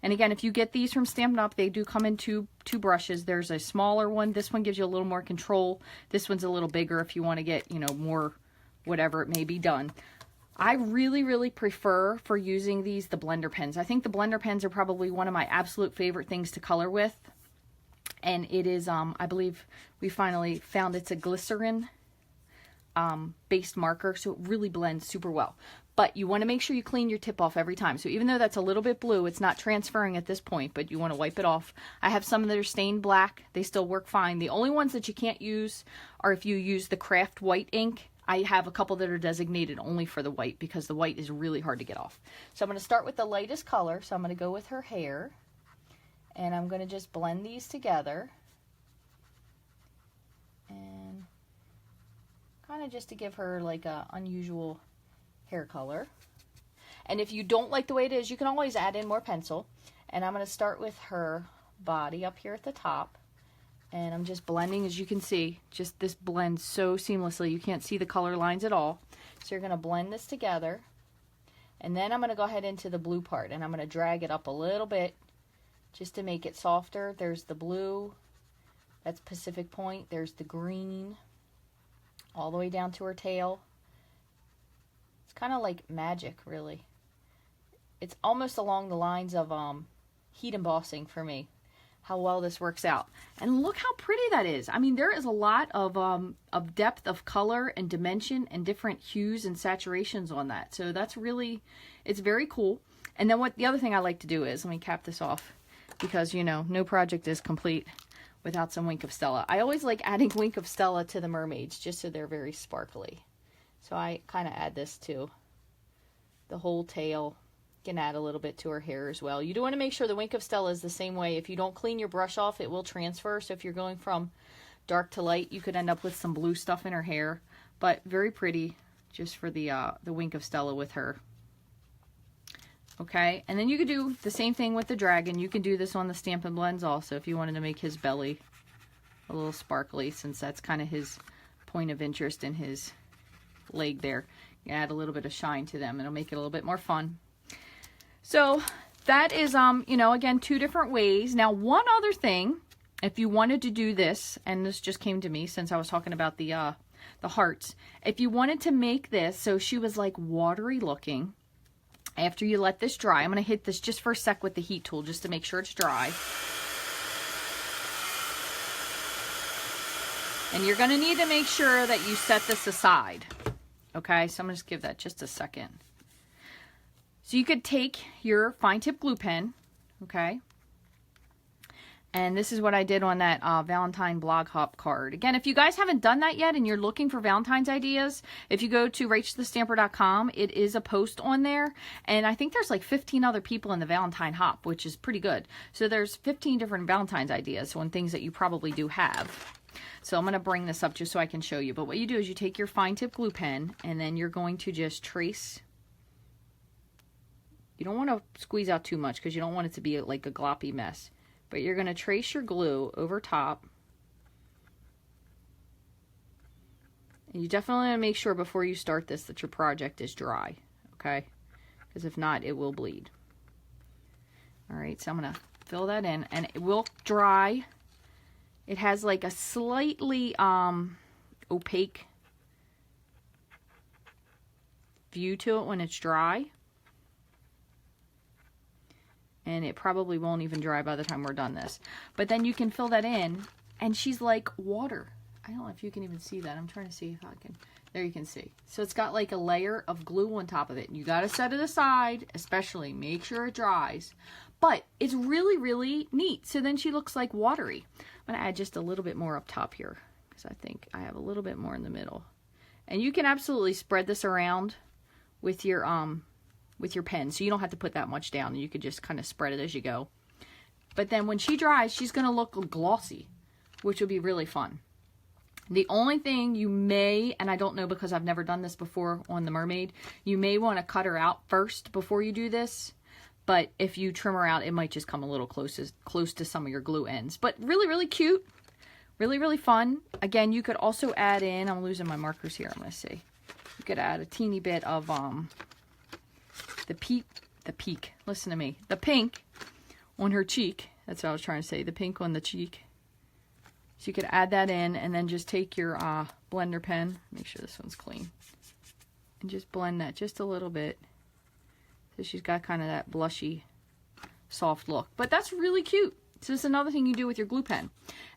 And again, if you get these from Stampin' Up, they do come in two brushes. There's a smaller one. This one gives you a little more control. This one's a little bigger if you want to get, you know, more whatever it may be done. I really, really prefer for using these the blender pens. I think the blender pens are probably one of my absolute favorite things to color with. And it is, I believe we finally found it's a glycerin based marker, so it really blends super well. But you want to make sure you clean your tip off every time. So even though that's a little bit blue, it's not transferring at this point, but you want to wipe it off. I have some that are stained black. They still work fine. The only ones that you can't use are if you use the craft white ink. I have a couple that are designated only for the white because the white is really hard to get off. So I'm going to start with the lightest color. So I'm going to go with her hair. And I'm going to just blend these together. And kind of just to give her like a unusual hair color. And if you don't like the way it is, you can always add in more pencil. And I'm going to start with her body up here at the top. And I'm just blending, as you can see, just this blends so seamlessly. You can't see the color lines at all. So you're going to blend this together. And then I'm going to go ahead into the blue part. And I'm going to drag it up a little bit just to make it softer. There's the blue. That's Pacific Point. There's the green. All the way down to her tail. It's kind of like magic, really. It's almost along the lines of heat embossing for me. How well this works out. And look how pretty that is. I mean, there is a lot of depth of color and dimension and different hues and saturations on that. So that's really, it's very cool. And then the other thing I like to do is, let me cap this off, because, you know, no project is complete without some Wink of Stella. I always like adding Wink of Stella to the mermaids just so they're very sparkly. So I kind of add this to the whole tail. Can add a little bit to her hair as well. You do want to make sure the Wink of Stella is the same way. If you don't clean your brush off, it will transfer. So if you're going from dark to light, you could end up with some blue stuff in her hair. But very pretty, just for the Wink of Stella with her. Okay, and then you could do the same thing with the dragon. You can do this on the Stampin' Blends also if you wanted to make his belly a little sparkly, since that's kind of his point of interest in his leg there. You add a little bit of shine to them. It'll make it a little bit more fun. So that is, you know, again, two different ways. Now, one other thing, if you wanted to do this, and this just came to me since I was talking about the hearts. If you wanted to make this so she was like watery looking, after you let this dry, I'm going to hit this just for a sec with the heat tool just to make sure it's dry. And you're going to need to make sure that you set this aside. Okay, so I'm going to just give that just a second. So you could take your fine tip glue pen, okay, and this is what I did on that Valentine blog hop card. Again, if you guys haven't done that yet and you're looking for Valentine's ideas, if you go to Rachthestamper.com, it is a post on there, and I think there's like 15 other people in the Valentine hop, which is pretty good. So there's 15 different Valentine's ideas on things that you probably do have. So I'm going to bring this up just so I can show you. But what you do is you take your fine tip glue pen, and then you're going to just trace. You don't want to squeeze out too much because you don't want it to be like a gloppy mess. But you're going to trace your glue over top. And you definitely want to make sure before you start this that your project is dry. Okay? Because if not, it will bleed. Alright, so I'm going to fill that in. And it will dry. It has like a slightly opaque view to it when it's dry. And it probably won't even dry by the time we're done this. But then you can fill that in, and she's like water. I don't know if you can even see that. I'm trying to see if I can. There you can see. So it's got like a layer of glue on top of it. You got to set it aside, especially make sure it dries. But it's really, really neat. So then she looks like watery. I'm going to add just a little bit more up top here, because I think I have a little bit more in the middle. And you can absolutely spread this around with your pen, so you don't have to put that much down. You could just kind of spread it as you go. But then when she dries, she's going to look glossy, which will be really fun. The only thing you may, and I don't know because I've never done this before on the mermaid, you may want to cut her out first before you do this. But if you trim her out, it might just come a little close to some of your glue ends. But really, really cute. Really, really fun. Again, you could also add in, I'm losing my markers here, I'm going to see. You could add a teeny bit of the pink, listen to me, the pink on her cheek. That's what I was trying to say, the pink on the cheek. So you could add that in, and then just take your blender pen, make sure this one's clean, and just blend that just a little bit. So she's got kind of that blushy, soft look. But that's really cute. So this is another thing you do with your glue pen.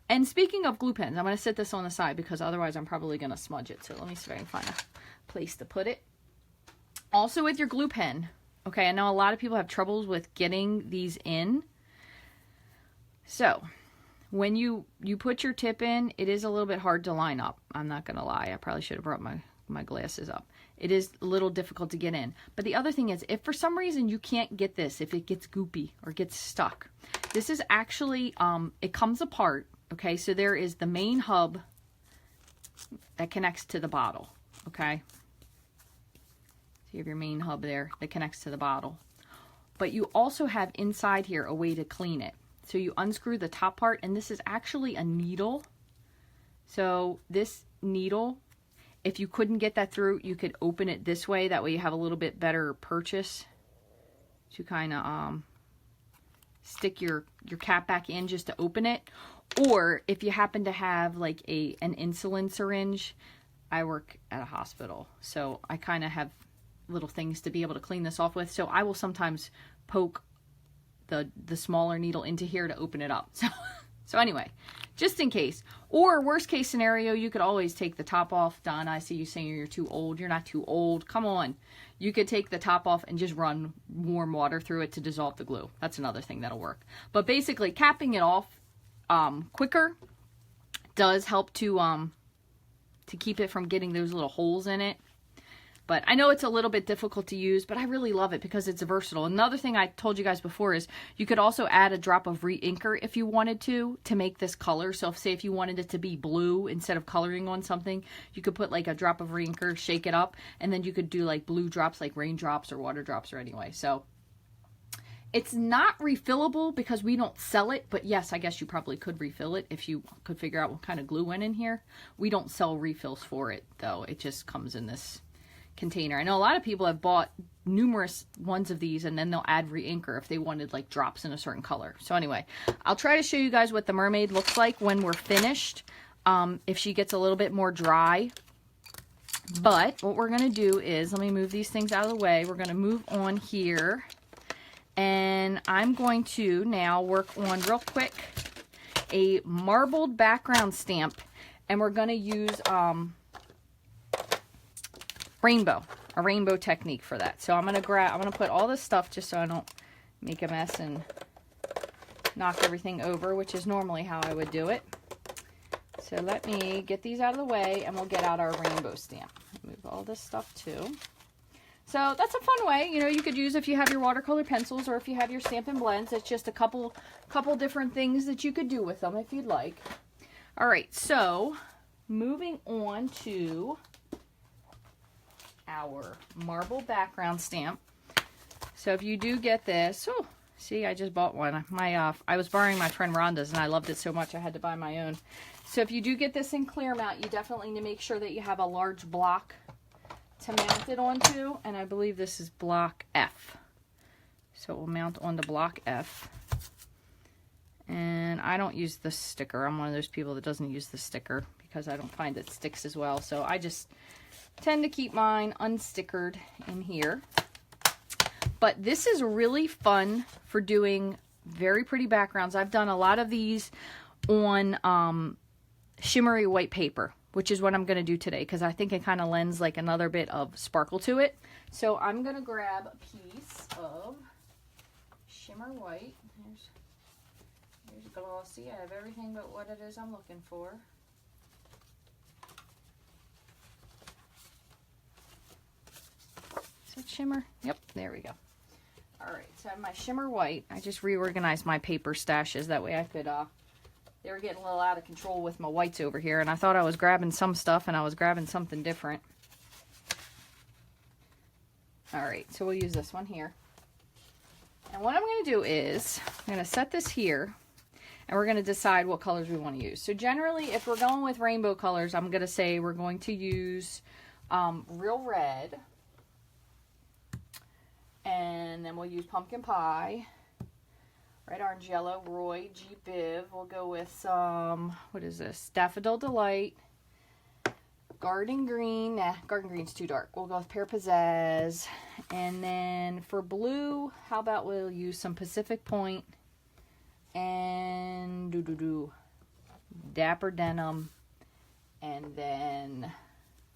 And speaking of glue pens, I'm going to set this on the side because otherwise I'm probably going to smudge it. So let me see if I can find a place to put it. Also with your glue pen, okay, I know a lot of people have troubles with getting these in. So when you put your tip in, it is a little bit hard to line up. I'm not going to lie. I probably should have brought my glasses up. It is a little difficult to get in. But the other thing is, if for some reason you can't get this, if it gets goopy or gets stuck, this is actually, it comes apart, okay? So there is the main hub that connects to the bottle, okay? So you have your main hub there that connects to the bottle. But you also have inside here a way to clean it. So you unscrew the top part, and this is actually a needle. So this needle, if you couldn't get that through, you could open it this way. That way you have a little bit better purchase to kind of stick your cap back in just to open it. Or if you happen to have like an insulin syringe, I work at a hospital, so I kind of have little things to be able to clean this off with. So I will sometimes poke the smaller needle into here to open it up. So anyway, just in case. Or worst case scenario, you could always take the top off. Don, I see you saying you're too old. You're not too old. Come on. You could take the top off and just run warm water through it to dissolve the glue. That's another thing that'll work. But basically, capping it off quicker does help to keep it from getting those little holes in it. But I know it's a little bit difficult to use, but I really love it because it's versatile. Another thing I told you guys before is you could also add a drop of re-inker if you wanted to make this color. So if you wanted it to be blue instead of coloring on something, you could put like a drop of re-inker, shake it up, and then you could do like blue drops, like raindrops or water drops or anyway. So it's not refillable because we don't sell it, but yes, I guess you probably could refill it if you could figure out what kind of glue went in here. We don't sell refills for it though. It just comes in this container. I know a lot of people have bought numerous ones of these and then they'll add re-inker if they wanted like drops in a certain color. So anyway, I'll try to show you guys what the mermaid looks like when we're finished, if she gets a little bit more dry. But what we're going to do is, let me move these things out of the way. We're going to move on here, and I'm going to now work on real quick a marbled background stamp, and we're going to use a rainbow technique for that. So I'm gonna put all this stuff just so I don't make a mess and knock everything over, which is normally how I would do it. So let me get these out of the way and we'll get out our rainbow stamp. Move all this stuff too. So that's a fun way, you know, you could use if you have your watercolor pencils or if you have your Stampin' Blends. It's just a couple different things that you could do with them if you'd like. All right, so moving on to our marble background stamp. So if you do get this, oh, see, I just bought one. I was borrowing my friend Rhonda's and I loved it so much I had to buy my own. So if you do get this in clear mount, you definitely need to make sure that you have a large block to mount it onto, and I believe this is block F. So it will mount onto block F. And I don't use the sticker. I'm one of those people that doesn't use the sticker because I don't find it sticks as well. So I just tend to keep mine unstickered in here. But this is really fun for doing very pretty backgrounds. I've done a lot of these on shimmery white paper, which is what I'm going to do today because I think it kind of lends like another bit of sparkle to it. So I'm going to grab a piece of shimmer white. Here's glossy. I have everything but what it is I'm looking for. Is it shimmer? Yep, there we go. Alright, so I have my shimmer white. I just reorganized my paper stashes. That way I could, they were getting a little out of control with my whites over here. And I thought I was grabbing some stuff and I was grabbing something different. Alright, so we'll use this one here. And what I'm going to do is, I'm going to set this here. And we're going to decide what colors we want to use. So generally, if we're going with rainbow colors, I'm going to say we're going to use Real Red. And then we'll use Pumpkin Pie. Bright orange yellow, Roy G. Biv. We'll go with some, what is this? Daffodil Delight. Garden green. Nah, garden green's too dark. We'll go with Pear Pizzazz. And then for blue, how about we'll use some Pacific Point and Dapper Denim, and then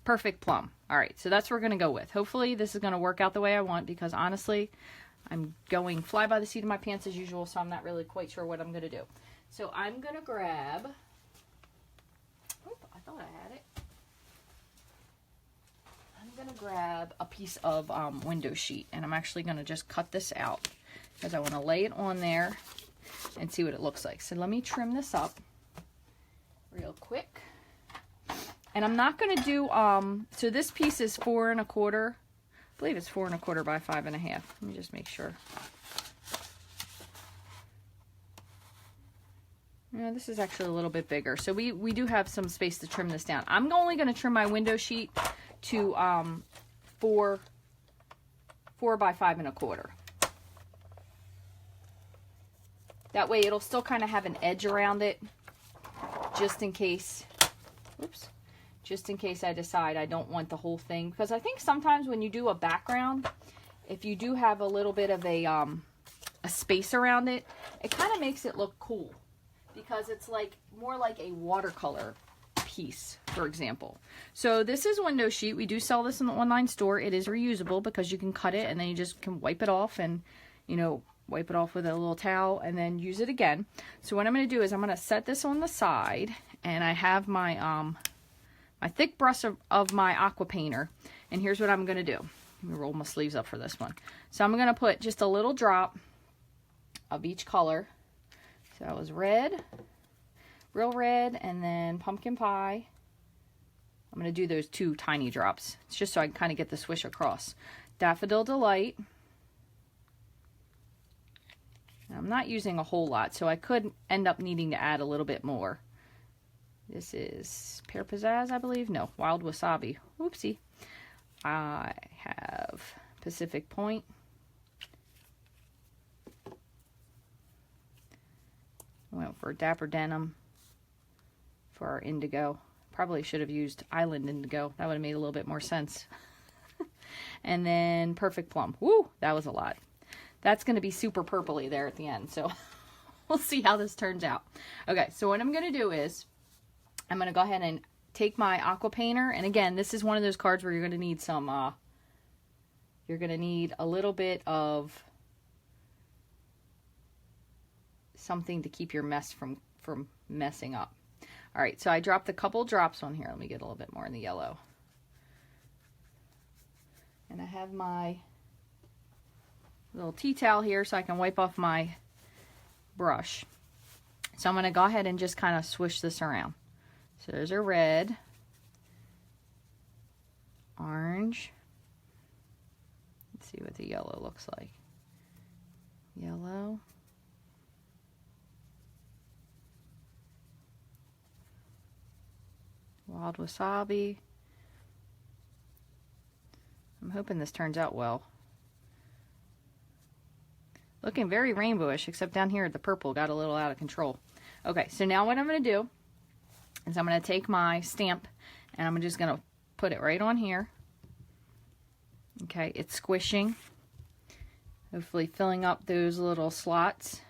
Perfect Plum. All right, so that's what we're going to go with. Hopefully this is going to work out the way I want, because honestly, I'm going fly by the seat of my pants as usual, so I'm not really quite sure what I'm going to do. So I'm going to grab, I thought I had it. I'm going to grab a piece of window sheet, and I'm actually going to just cut this out because I want to lay it on there and see what it looks like. So let me trim this up real quick. And I'm not going to do, so this piece is 4 1/4. I believe it's 4 1/4 by 5 1/2. Let me just make sure. Yeah, this is actually a little bit bigger. So we do have some space to trim this down. I'm only going to trim my window sheet to 4 by 5 1/4. That way it'll still kind of have an edge around it, just in case, oops, just in case I decide I don't want the whole thing. Because I think sometimes when you do a background, if you do have a little bit of a space around it, it kind of makes it look cool. Because it's like more like a watercolor piece, for example. So this is window sheet. We do sell this in the online store. It is reusable because you can cut it and then you just can wipe it off and, you know, wipe it off with a little towel and then use it again. So what I'm going to do is I'm going to set this on the side, and I have my my thick brush of my aqua painter, and here's what I'm going to do. Let me roll my sleeves up for this one. So I'm going to put just a little drop of each color. So that was red, real red, and then pumpkin pie. I'm going to do those 2 tiny drops. It's just so I can kind of get the swish across. Daffodil Delight. I'm not using a whole lot, so I could end up needing to add a little bit more. This is Pear Pizzazz, I believe. No, Wild Wasabi. Whoopsie. I have Pacific Point. Went for Dapper Denim for our indigo. Probably should have used Island Indigo. That would have made a little bit more sense. And then Perfect Plum. Woo, that was a lot. That's going to be super purpley there at the end. So we'll see how this turns out. Okay, so what I'm going to do is I'm going to go ahead and take my aqua painter. And again, this is one of those cards where you're going to need some, you're going to need a little bit of something to keep your mess from messing up. All right, so I dropped a couple drops on here. Let me get a little bit more in the yellow. And I have my little tea towel here so I can wipe off my brush. So I'm going to go ahead and just kind of swish this around. So there's a red, orange. Let's see what the yellow looks like. Yellow. Wild Wasabi. I'm hoping this turns out well. Looking very rainbowish, except down here the purple got a little out of control. Okay, so now what I'm going to do is I'm going to take my stamp and I'm just going to put it right on here. Okay, it's squishing, hopefully filling up those little slots.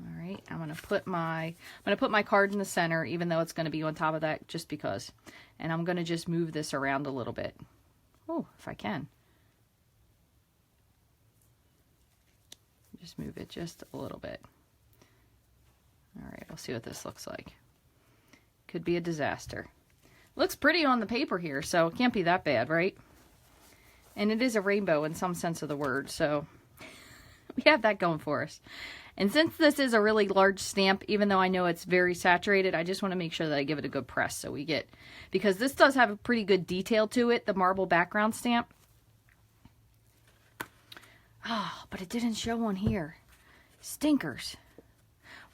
All right, I'm going to put my card in the center, even though it's going to be on top of that, just because. And I'm going to just move this around a little bit. Oh, if I can. Just move it just a little bit. All right, I'll see what this looks like. Could be a disaster. Looks pretty on the paper here, so it can't be that bad, right? And it is a rainbow in some sense of the word, so we have that going for us. And since this is a really large stamp, even though I know it's very saturated, I just want to make sure that I give it a good press so we get, because this does have a pretty good detail to it, the marble background stamp. Oh, but it didn't show on here. Stinkers.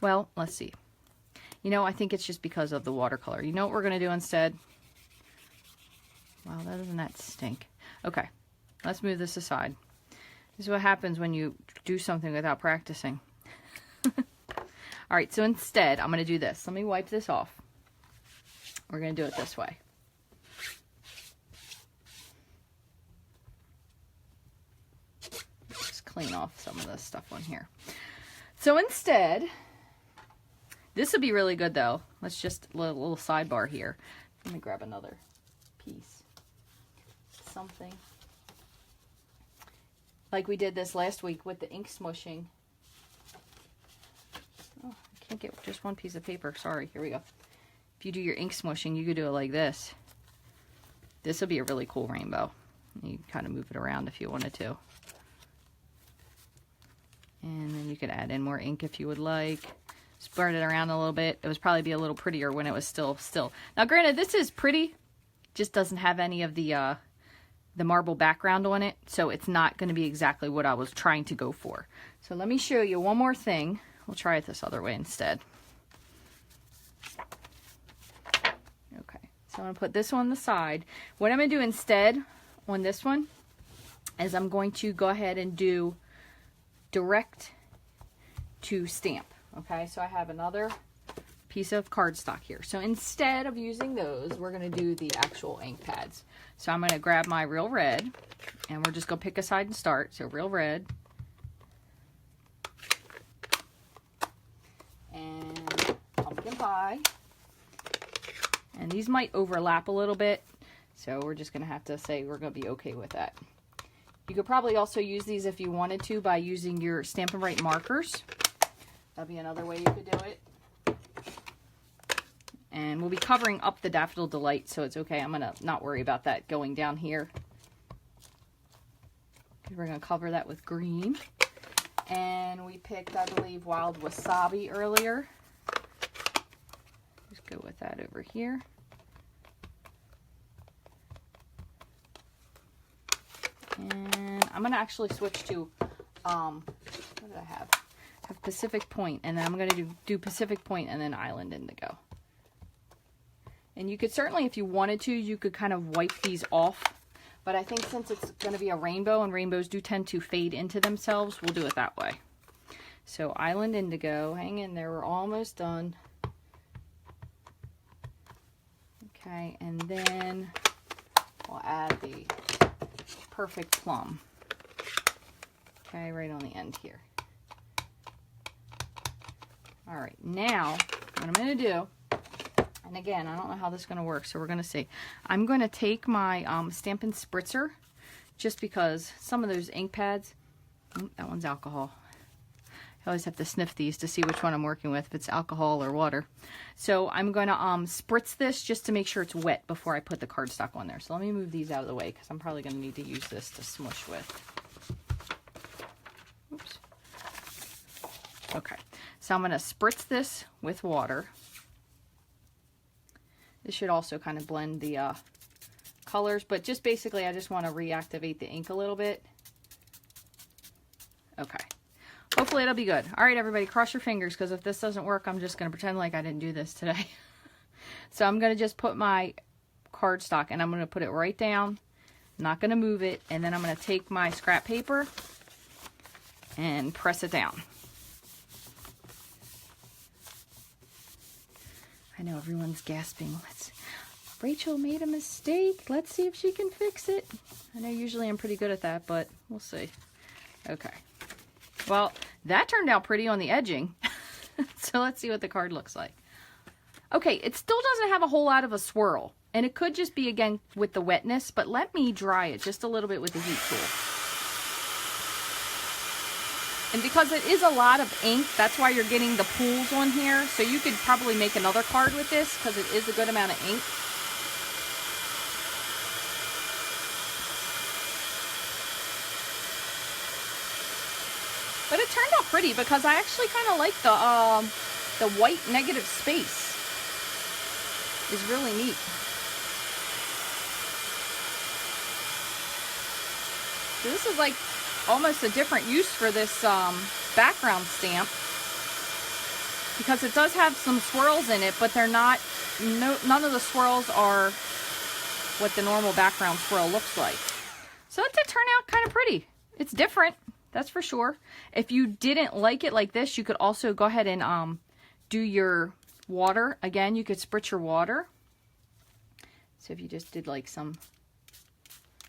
Well, let's see. You know, I think it's just because of the watercolor. You know what we're going to do instead? Wow, doesn't that stink? Okay, let's move this aside. This is what happens when you do something without practicing. All right, so instead, I'm going to do this. Let me wipe this off. We're going to do it this way. Just clean off some of this stuff on here. So instead, this would be really good though. Let's just, a little sidebar here. Let me grab another piece. Something. Like we did this last week with the ink smushing. Oh, I can't get just one piece of paper. Sorry, here we go. If you do your ink smushing, you could do it like this. This would be a really cool rainbow. You can kind of move it around if you wanted to. And then you could add in more ink if you would like. Spread it around a little bit. It would probably be a little prettier when it was still. Now granted, this is pretty. Just doesn't have any of the marble background on it. So it's not going to be exactly what I was trying to go for. So let me show you one more thing. We'll try it this other way instead. Okay, so I'm going to put this on the side. What I'm going to do instead on this one is I'm going to go ahead and do direct to stamp. Okay, so I have another piece of cardstock here. So instead of using those, we're going to do the actual ink pads. So I'm going to grab my Real Red, and we're just going to pick a side and start. So Real Red. And Pumpkin Pie. And these might overlap a little bit, so we're just going to have to say we're going to be okay with that. You could probably also use these if you wanted to by using your Stampin' Right markers. That'd be another way you could do it. And we'll be covering up the Daffodil Delight, so it's okay. I'm going to not worry about that going down here. We're going to cover that with green. And we picked, I believe, Wild Wasabi earlier. Just go with that over here. And I'm going to actually switch to, what did I have? I have Pacific Point, and then I'm going to do Pacific Point and then Island Indigo. And you could certainly, if you wanted to, you could kind of wipe these off. But I think since it's going to be a rainbow, and rainbows do tend to fade into themselves, we'll do it that way. So Island Indigo, hang in there, we're almost done. Okay, and then we'll add the Perfect Plum. Okay, right on the end here. All right, now what I'm going to do, and again, I don't know how this is going to work, so we're going to see. I'm going to take my Stampin' Spritzer, just because some of those ink pads, that one's alcohol. I always have to sniff these to see which one I'm working with, if it's alcohol or water. So I'm going to spritz this just to make sure it's wet before I put the cardstock on there. So let me move these out of the way, because I'm probably going to need to use this to smush with. Oops. Okay, so I'm going to spritz this with water. This should also kind of blend the colors, but just basically I just want to reactivate the ink a little bit. Okay. Hopefully it'll be good. All right, everybody, cross your fingers, because if this doesn't work, I'm just going to pretend like I didn't do this today. So I'm going to just put my cardstock, and I'm going to put it right down. I'm not going to move it, and then I'm going to take my scrap paper and press it down. I know everyone's gasping. Rachel made a mistake. Let's see if she can fix it. I know usually I'm pretty good at that, but we'll see. Okay. Well, that turned out pretty on the edging. So let's see what the card looks like. Okay, it still doesn't have a whole lot of a swirl. And it could just be, again, with the wetness, but let me dry it just a little bit with the heat tool. And because it is a lot of ink, that's why you're getting the pools on here. So you could probably make another card with this, because it is a good amount of ink. But it turned out pretty, because I actually kind of like the white negative space. It's really neat. So this is like almost a different use for this background stamp, because it does have some swirls in it, but they're not, none of the swirls are what the normal background swirl looks like. So it did turn out kind of pretty. It's different. That's for sure. If you didn't like it like this, you could also go ahead and do your water. Again, you could spritz your water. So if you just did like some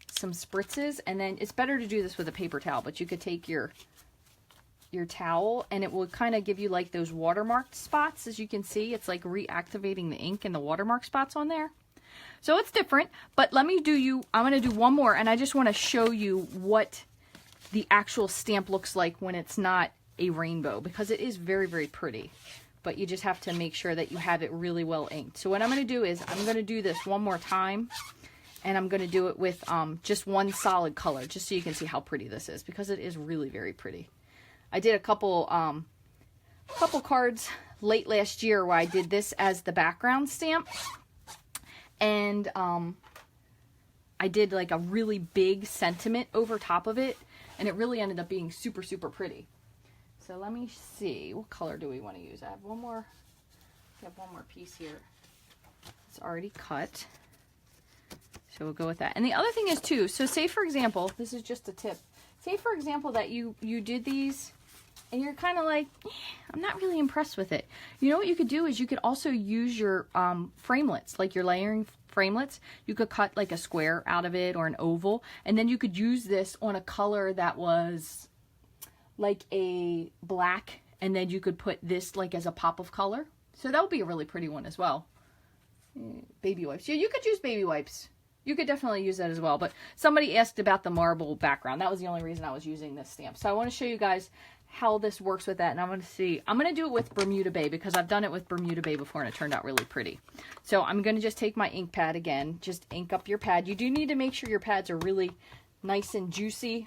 spritzes, and then it's better to do this with a paper towel, but you could take your towel and it will kind of give you like those watermarked spots. As you can see, it's like reactivating the ink and the watermark spots on there. So it's different, but I'm going to do one more, and I just want to show you what the actual stamp looks like when it's not a rainbow, because it is very, very pretty, but you just have to make sure that you have it really well inked. So what I'm going to do is I'm going to do this one more time, and I'm going to do it with just one solid color, just so you can see how pretty this is, because it is really very pretty. I did a couple cards late last year where I did this as the background stamp, and I did like a really big sentiment over top of it, and it really ended up being super, super pretty. So let me see, what color do we want to use? I have one more piece here. It's already cut. So we'll go with that. And the other thing is too, so say for example, this is just a tip. Say for example that you did these and you're kind of like, I'm not really impressed with it. You know what you could do is you could also use your framelits, like your layering framelits. You could cut like a square out of it or an oval, and then you could use this on a color that was like a black, and then you could put this like as a pop of color. So that would be a really pretty one as well. Baby wipes. Yeah, you could use baby wipes. You could definitely use that as well. But somebody asked about the marble background. That was the only reason I was using this stamp. So I want to show you guys how this works with that. And I'm going to do it with Bermuda Bay, because I've done it with Bermuda Bay before and it turned out really pretty. So I'm going to just take my ink pad again. Just ink up your pad. You do need to make sure your pads are really nice and juicy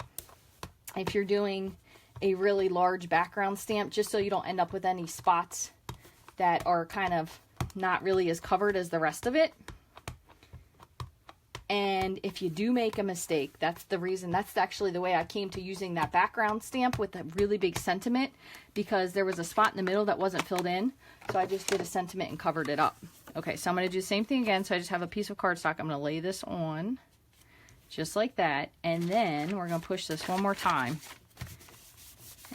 if you're doing a really large background stamp, just so you don't end up with any spots that are kind of not really as covered as the rest of it. And if you do make a mistake, that's the reason, that's actually the way I came to using that background stamp with a really big sentiment, because there was a spot in the middle that wasn't filled in. So I just did a sentiment and covered it up. Okay, so I'm going to do the same thing again. So I just have a piece of cardstock. I'm going to lay this on just like that. And then we're going to push this one more time.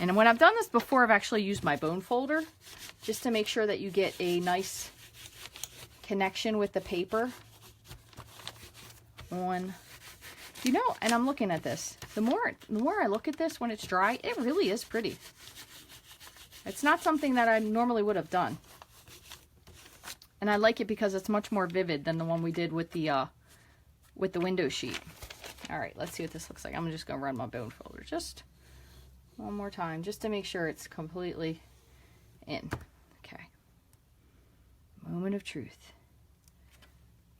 And when I've done this before, I've actually used my bone folder just to make sure that you get a nice connection with the paper on, you know, and I'm looking at this. The more I look at this when it's dry, it really is pretty. It's not something that I normally would have done. And I like it because it's much more vivid than the one we did with the window sheet. All right, let's see what this looks like. I'm just going to run my bone folder just one more time, just to make sure it's completely in. Okay. Moment of truth.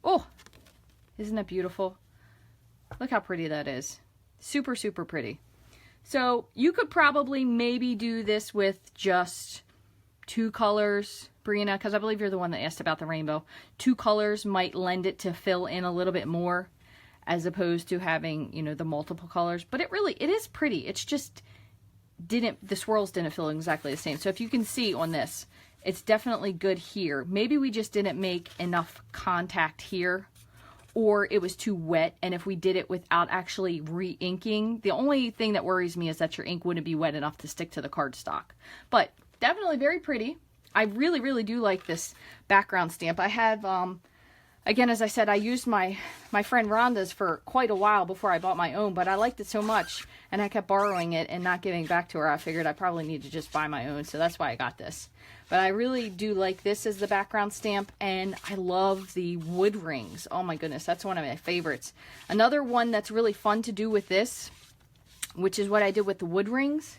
Oh, isn't that beautiful? Look how pretty that is. Super, super pretty. So you could probably maybe do this with just 2 colors, Brianna, because I believe you're the one that asked about the rainbow. 2 colors might lend it to fill in a little bit more, as opposed to having, you know, the multiple colors. But it is pretty. It's just the swirls didn't feel exactly the same. So if you can see on this, it's definitely good here. Maybe we just didn't make enough contact here, or it was too wet. And if we did it without actually re-inking, the only thing that worries me is that your ink wouldn't be wet enough to stick to the cardstock. But definitely very pretty. I really, really do like this background stamp. I have, again, as I said, I used my friend Rhonda's for quite a while before I bought my own, but I liked it so much, and I kept borrowing it and not giving back to her. I figured I probably need to just buy my own, so that's why I got this. But I really do like this as the background stamp, and I love the wood rings. Oh my goodness, that's one of my favorites. Another one that's really fun to do with this, which is what I did with the wood rings,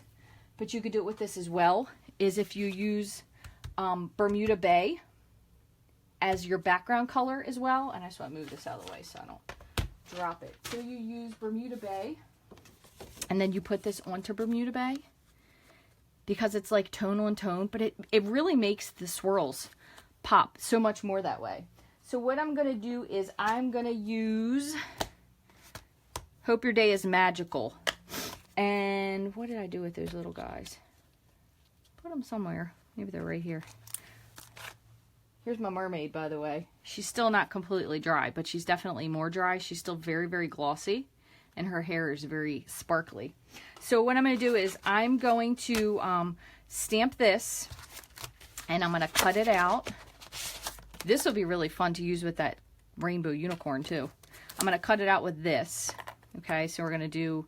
but you could do it with this as well, is if you use Bermuda Bay as your background color as well. And I just want to move this out of the way so I don't drop it. So you use Bermuda Bay, and then you put this onto Bermuda Bay, because it's like tonal and tone, but it really makes the swirls pop so much more that way. So what I'm going to do is I'm going to use Hope Your Day is Magical. And what did I do with those little guys? Put them somewhere. Maybe they're right here. Here's my mermaid, by the way. She's still not completely dry, but she's definitely more dry. She's still very, very glossy. and her hair is very sparkly. So what I'm going to do is I'm going to stamp this, and I'm going to cut it out. This will be really fun to use with that rainbow unicorn too. I'm going to cut it out with this. Okay, so we're going to do,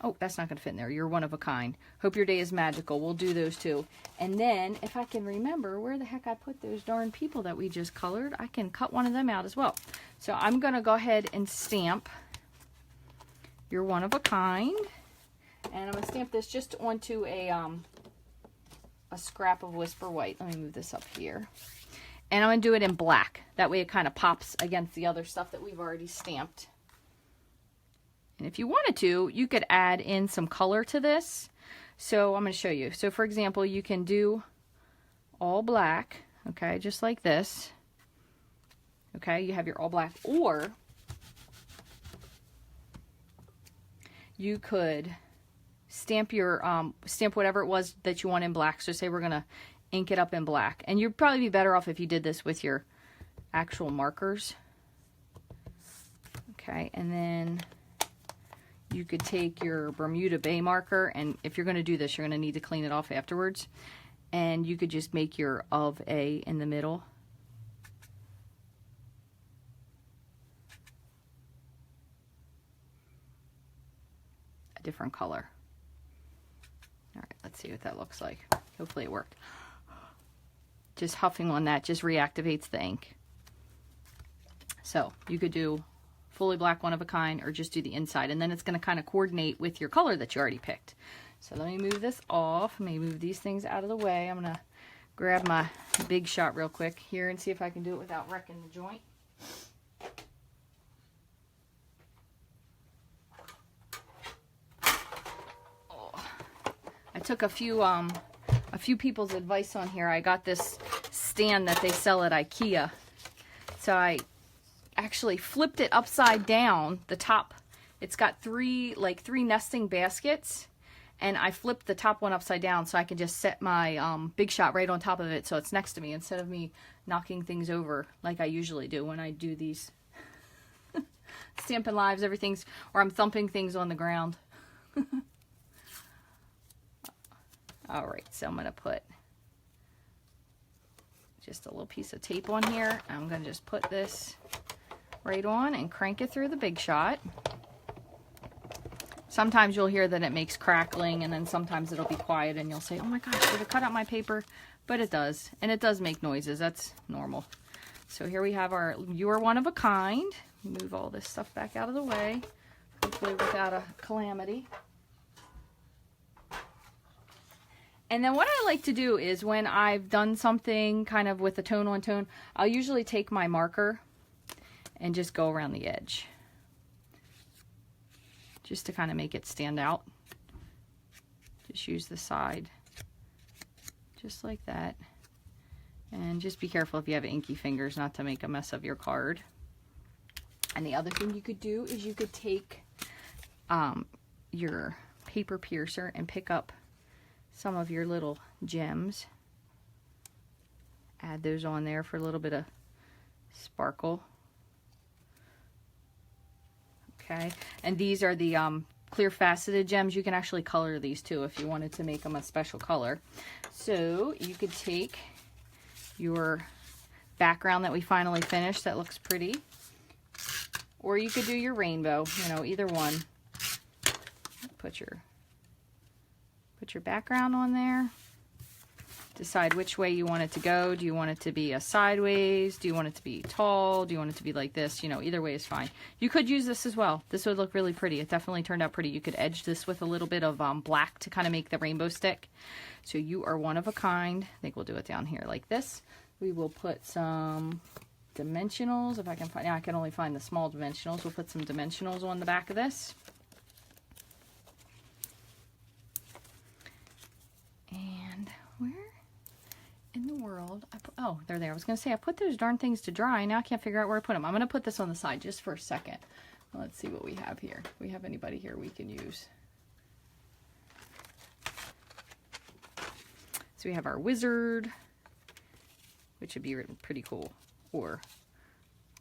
oh, that's not going to fit in there. You're one of a kind. Hope your day is magical. We'll do those too. And then, if I can remember where the heck I put those darn people that we just colored, I can cut one of them out as well. So I'm going to go ahead and stamp You're One of a Kind. And I'm going to stamp this just onto a scrap of Whisper White. Let me move this up here. And I'm going to do it in black. That way it kind of pops against the other stuff that we've already stamped. And if you wanted to, you could add in some color to this. So I'm going to show you. So for example, you can do all black, okay, just like this. Okay, you have your all black, or you could stamp your stamp whatever it was that you want in black. So say we're going to ink it up in black. And you'd probably be better off if you did this with your actual markers. Okay, and then you could take your Bermuda Bay marker, and if you're going to do this, you're going to need to clean it off afterwards. And you could just make your of a in the middle. A different color. All right, let's see what that looks like. Hopefully it worked. Just huffing on that just reactivates the ink. So you could do fully black, one of a kind, or just do the inside, and then it's going to kind of coordinate with your color that you already picked. So let me move this off. Let me move these things out of the way. I'm going to grab my Big Shot real quick here and see if I can do it without wrecking the joint. Oh. I took a few people's advice on here. I got this stand that they sell at IKEA. So I actually flipped it upside down, the top. It's got three nesting baskets, and I flipped the top one upside down so I can just set my Big Shot right on top of it so it's next to me instead of me knocking things over like I usually do when I do these Stampin' Lives, everything's, or I'm thumping things on the ground. Alright, so I'm going to put just a little piece of tape on here. I'm going to just put this right on and crank it through the Big Shot. Sometimes you'll hear that it makes crackling, and then sometimes it'll be quiet and you'll say, oh my gosh, did it cut out my paper? But it does, and it does make noises. That's normal. So here we have our You Are One of a Kind. Move all this stuff back out of the way, hopefully without a calamity. And then what I like to do is when I've done something kind of with a tone on tone, I'll usually take my marker and just go around the edge, just to kind of make it stand out. Just use the side, just like that. And just be careful if you have inky fingers not to make a mess of your card. And the other thing you could do is you could take your paper piercer and pick up some of your little gems. Add those on there for a little bit of sparkle. Okay, and these are the clear faceted gems. You can actually color these too if you wanted to make them a special color. So you could take your background that we finally finished that looks pretty, or you could do your rainbow, you know, either one. Put your background on there. Decide which way you want it to go. Do you want it to be a sideways? Do you want it to be tall? Do you want it to be like this? You know, either way is fine. You could use this as well. This would look really pretty. It definitely turned out pretty. You could edge this with a little bit of black to kind of make the rainbow stick. So You Are One of a Kind. I think we'll do it down here like this. We will put some dimensionals. If I can find, yeah, I can only find the small dimensionals. We'll put some dimensionals on the back of this. And where in the world? Oh, they're there. I was going to say I put those darn things to dry. Now I can't figure out where to put them. I'm going to put this on the side just for a second. Let's see what we have here. Do we have anybody here we can use? So we have our wizard, which would be pretty cool, or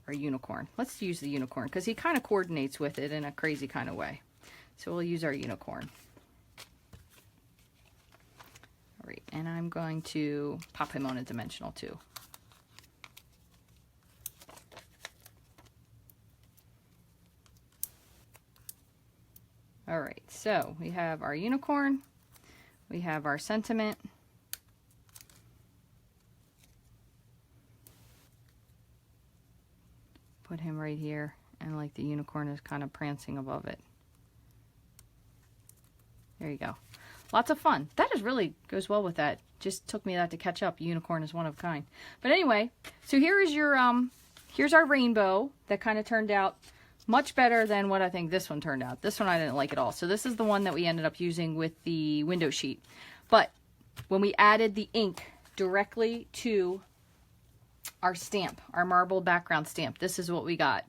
our unicorn. Let's use the unicorn because he kind of coordinates with it in a crazy kind of way. So we'll use our unicorn. All right, and I'm going to pop him on a dimensional too. All right, so we have our unicorn, we have our sentiment, put him right here, and like the unicorn is kind of prancing above it. There you go. Lots of fun. That just really goes well with that. Just took me that to catch up. Unicorn is one of a kind. But anyway, so here is your here's our rainbow that kind of turned out much better than what I think this one turned out. This one I didn't like at all. So this is the one that we ended up using with the window sheet. But when we added the ink directly to our stamp, our marble background stamp, this is what we got.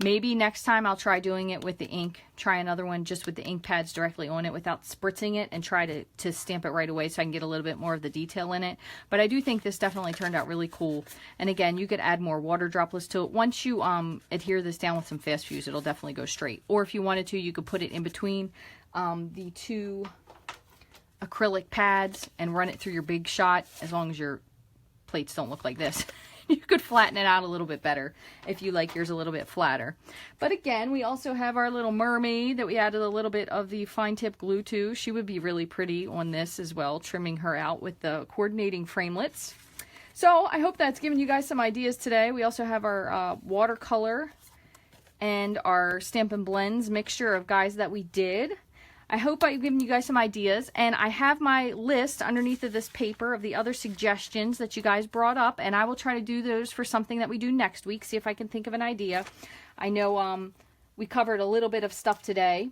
Maybe next time I'll try doing it with the ink, try another one just with the ink pads directly on it without spritzing it, and try to stamp it right away so I can get a little bit more of the detail in it. But I do think this definitely turned out really cool. And again, you could add more water droplets to it. Once you adhere this down with some fast fuse, it'll definitely go straight. Or if you wanted to, you could put it in between the two acrylic pads and run it through your big shot, as long as your plates don't look like this. You could flatten it out a little bit better if you like yours a little bit flatter. But again, we also have our little mermaid that we added a little bit of the fine tip glue to. She would be really pretty on this as well, trimming her out with the coordinating framelits. So I hope that's given you guys some ideas today. We also have our watercolor and our Stampin' Blends mixture of guys that we did. I hope I've given you guys some ideas, and I have my list underneath of this paper of the other suggestions that you guys brought up, and I will try to do those for something that we do next week, see if I can think of an idea. I know we covered a little bit of stuff today.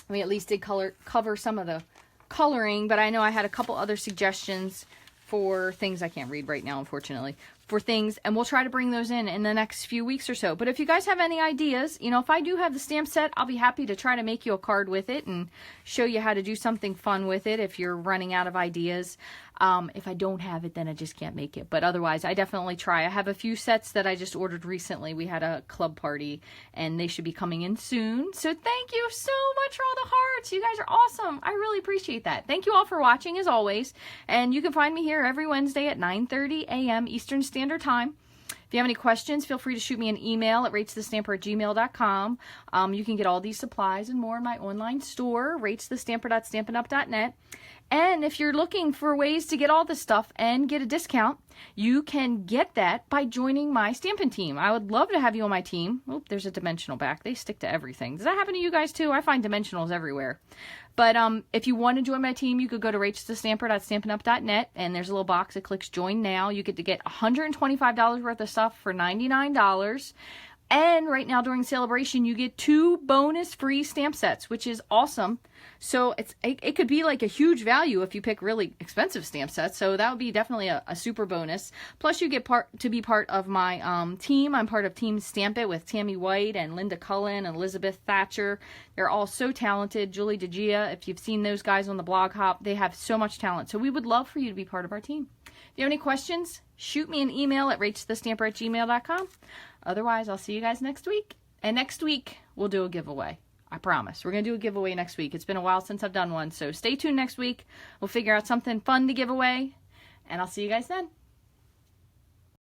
We at least did cover some of the coloring, but I know I had a couple other suggestions for things I can't read right now, unfortunately, for things, and we'll try to bring those in the next few weeks or so. But if you guys have any ideas, you know, if I do have the stamp set, I'll be happy to try to make you a card with it and show you how to do something fun with it if you're running out of ideas. If I don't have it, then I just can't make it. But otherwise, I definitely try. I have a few sets that I just ordered recently. We had a club party, and they should be coming in soon. So thank you so much for all the hearts. You guys are awesome. I really appreciate that. Thank you all for watching, as always. And you can find me here every Wednesday at 9:30 a.m. Eastern Standard Time. If you have any questions, feel free to shoot me an email at rachthestamper@gmail.com. You can get all these supplies and more in my online store, rachthestamper.stampinup.net. And if you're looking for ways to get all this stuff and get a discount, you can get that by joining my Stampin' team. I would love to have you on my team. Oop, there's a dimensional back. They stick to everything. Does that happen to you guys too? I find dimensionals everywhere. But if you want to join my team, you could go to rachthestamper.stampinup.net, and there's a little box that clicks Join Now. You get to get $125 worth of stuff for $99. And right now during Celebration, you get 2 bonus free stamp sets, which is awesome. So it could be like a huge value if you pick really expensive stamp sets. So that would be definitely a super bonus. Plus you get to be part of my team. I'm part of Team Stamp It with Tammy White and Linda Cullen and Elizabeth Thatcher. They're all so talented. Julie DeGia, if you've seen those guys on the Blog Hop, they have so much talent. So we would love for you to be part of our team. If you have any questions, shoot me an email at rachthestamper@gmail.com. Otherwise, I'll see you guys next week. And next week, we'll do a giveaway. I promise. We're going to do a giveaway next week. It's been a while since I've done one, so stay tuned next week. We'll figure out something fun to give away, and I'll see you guys then.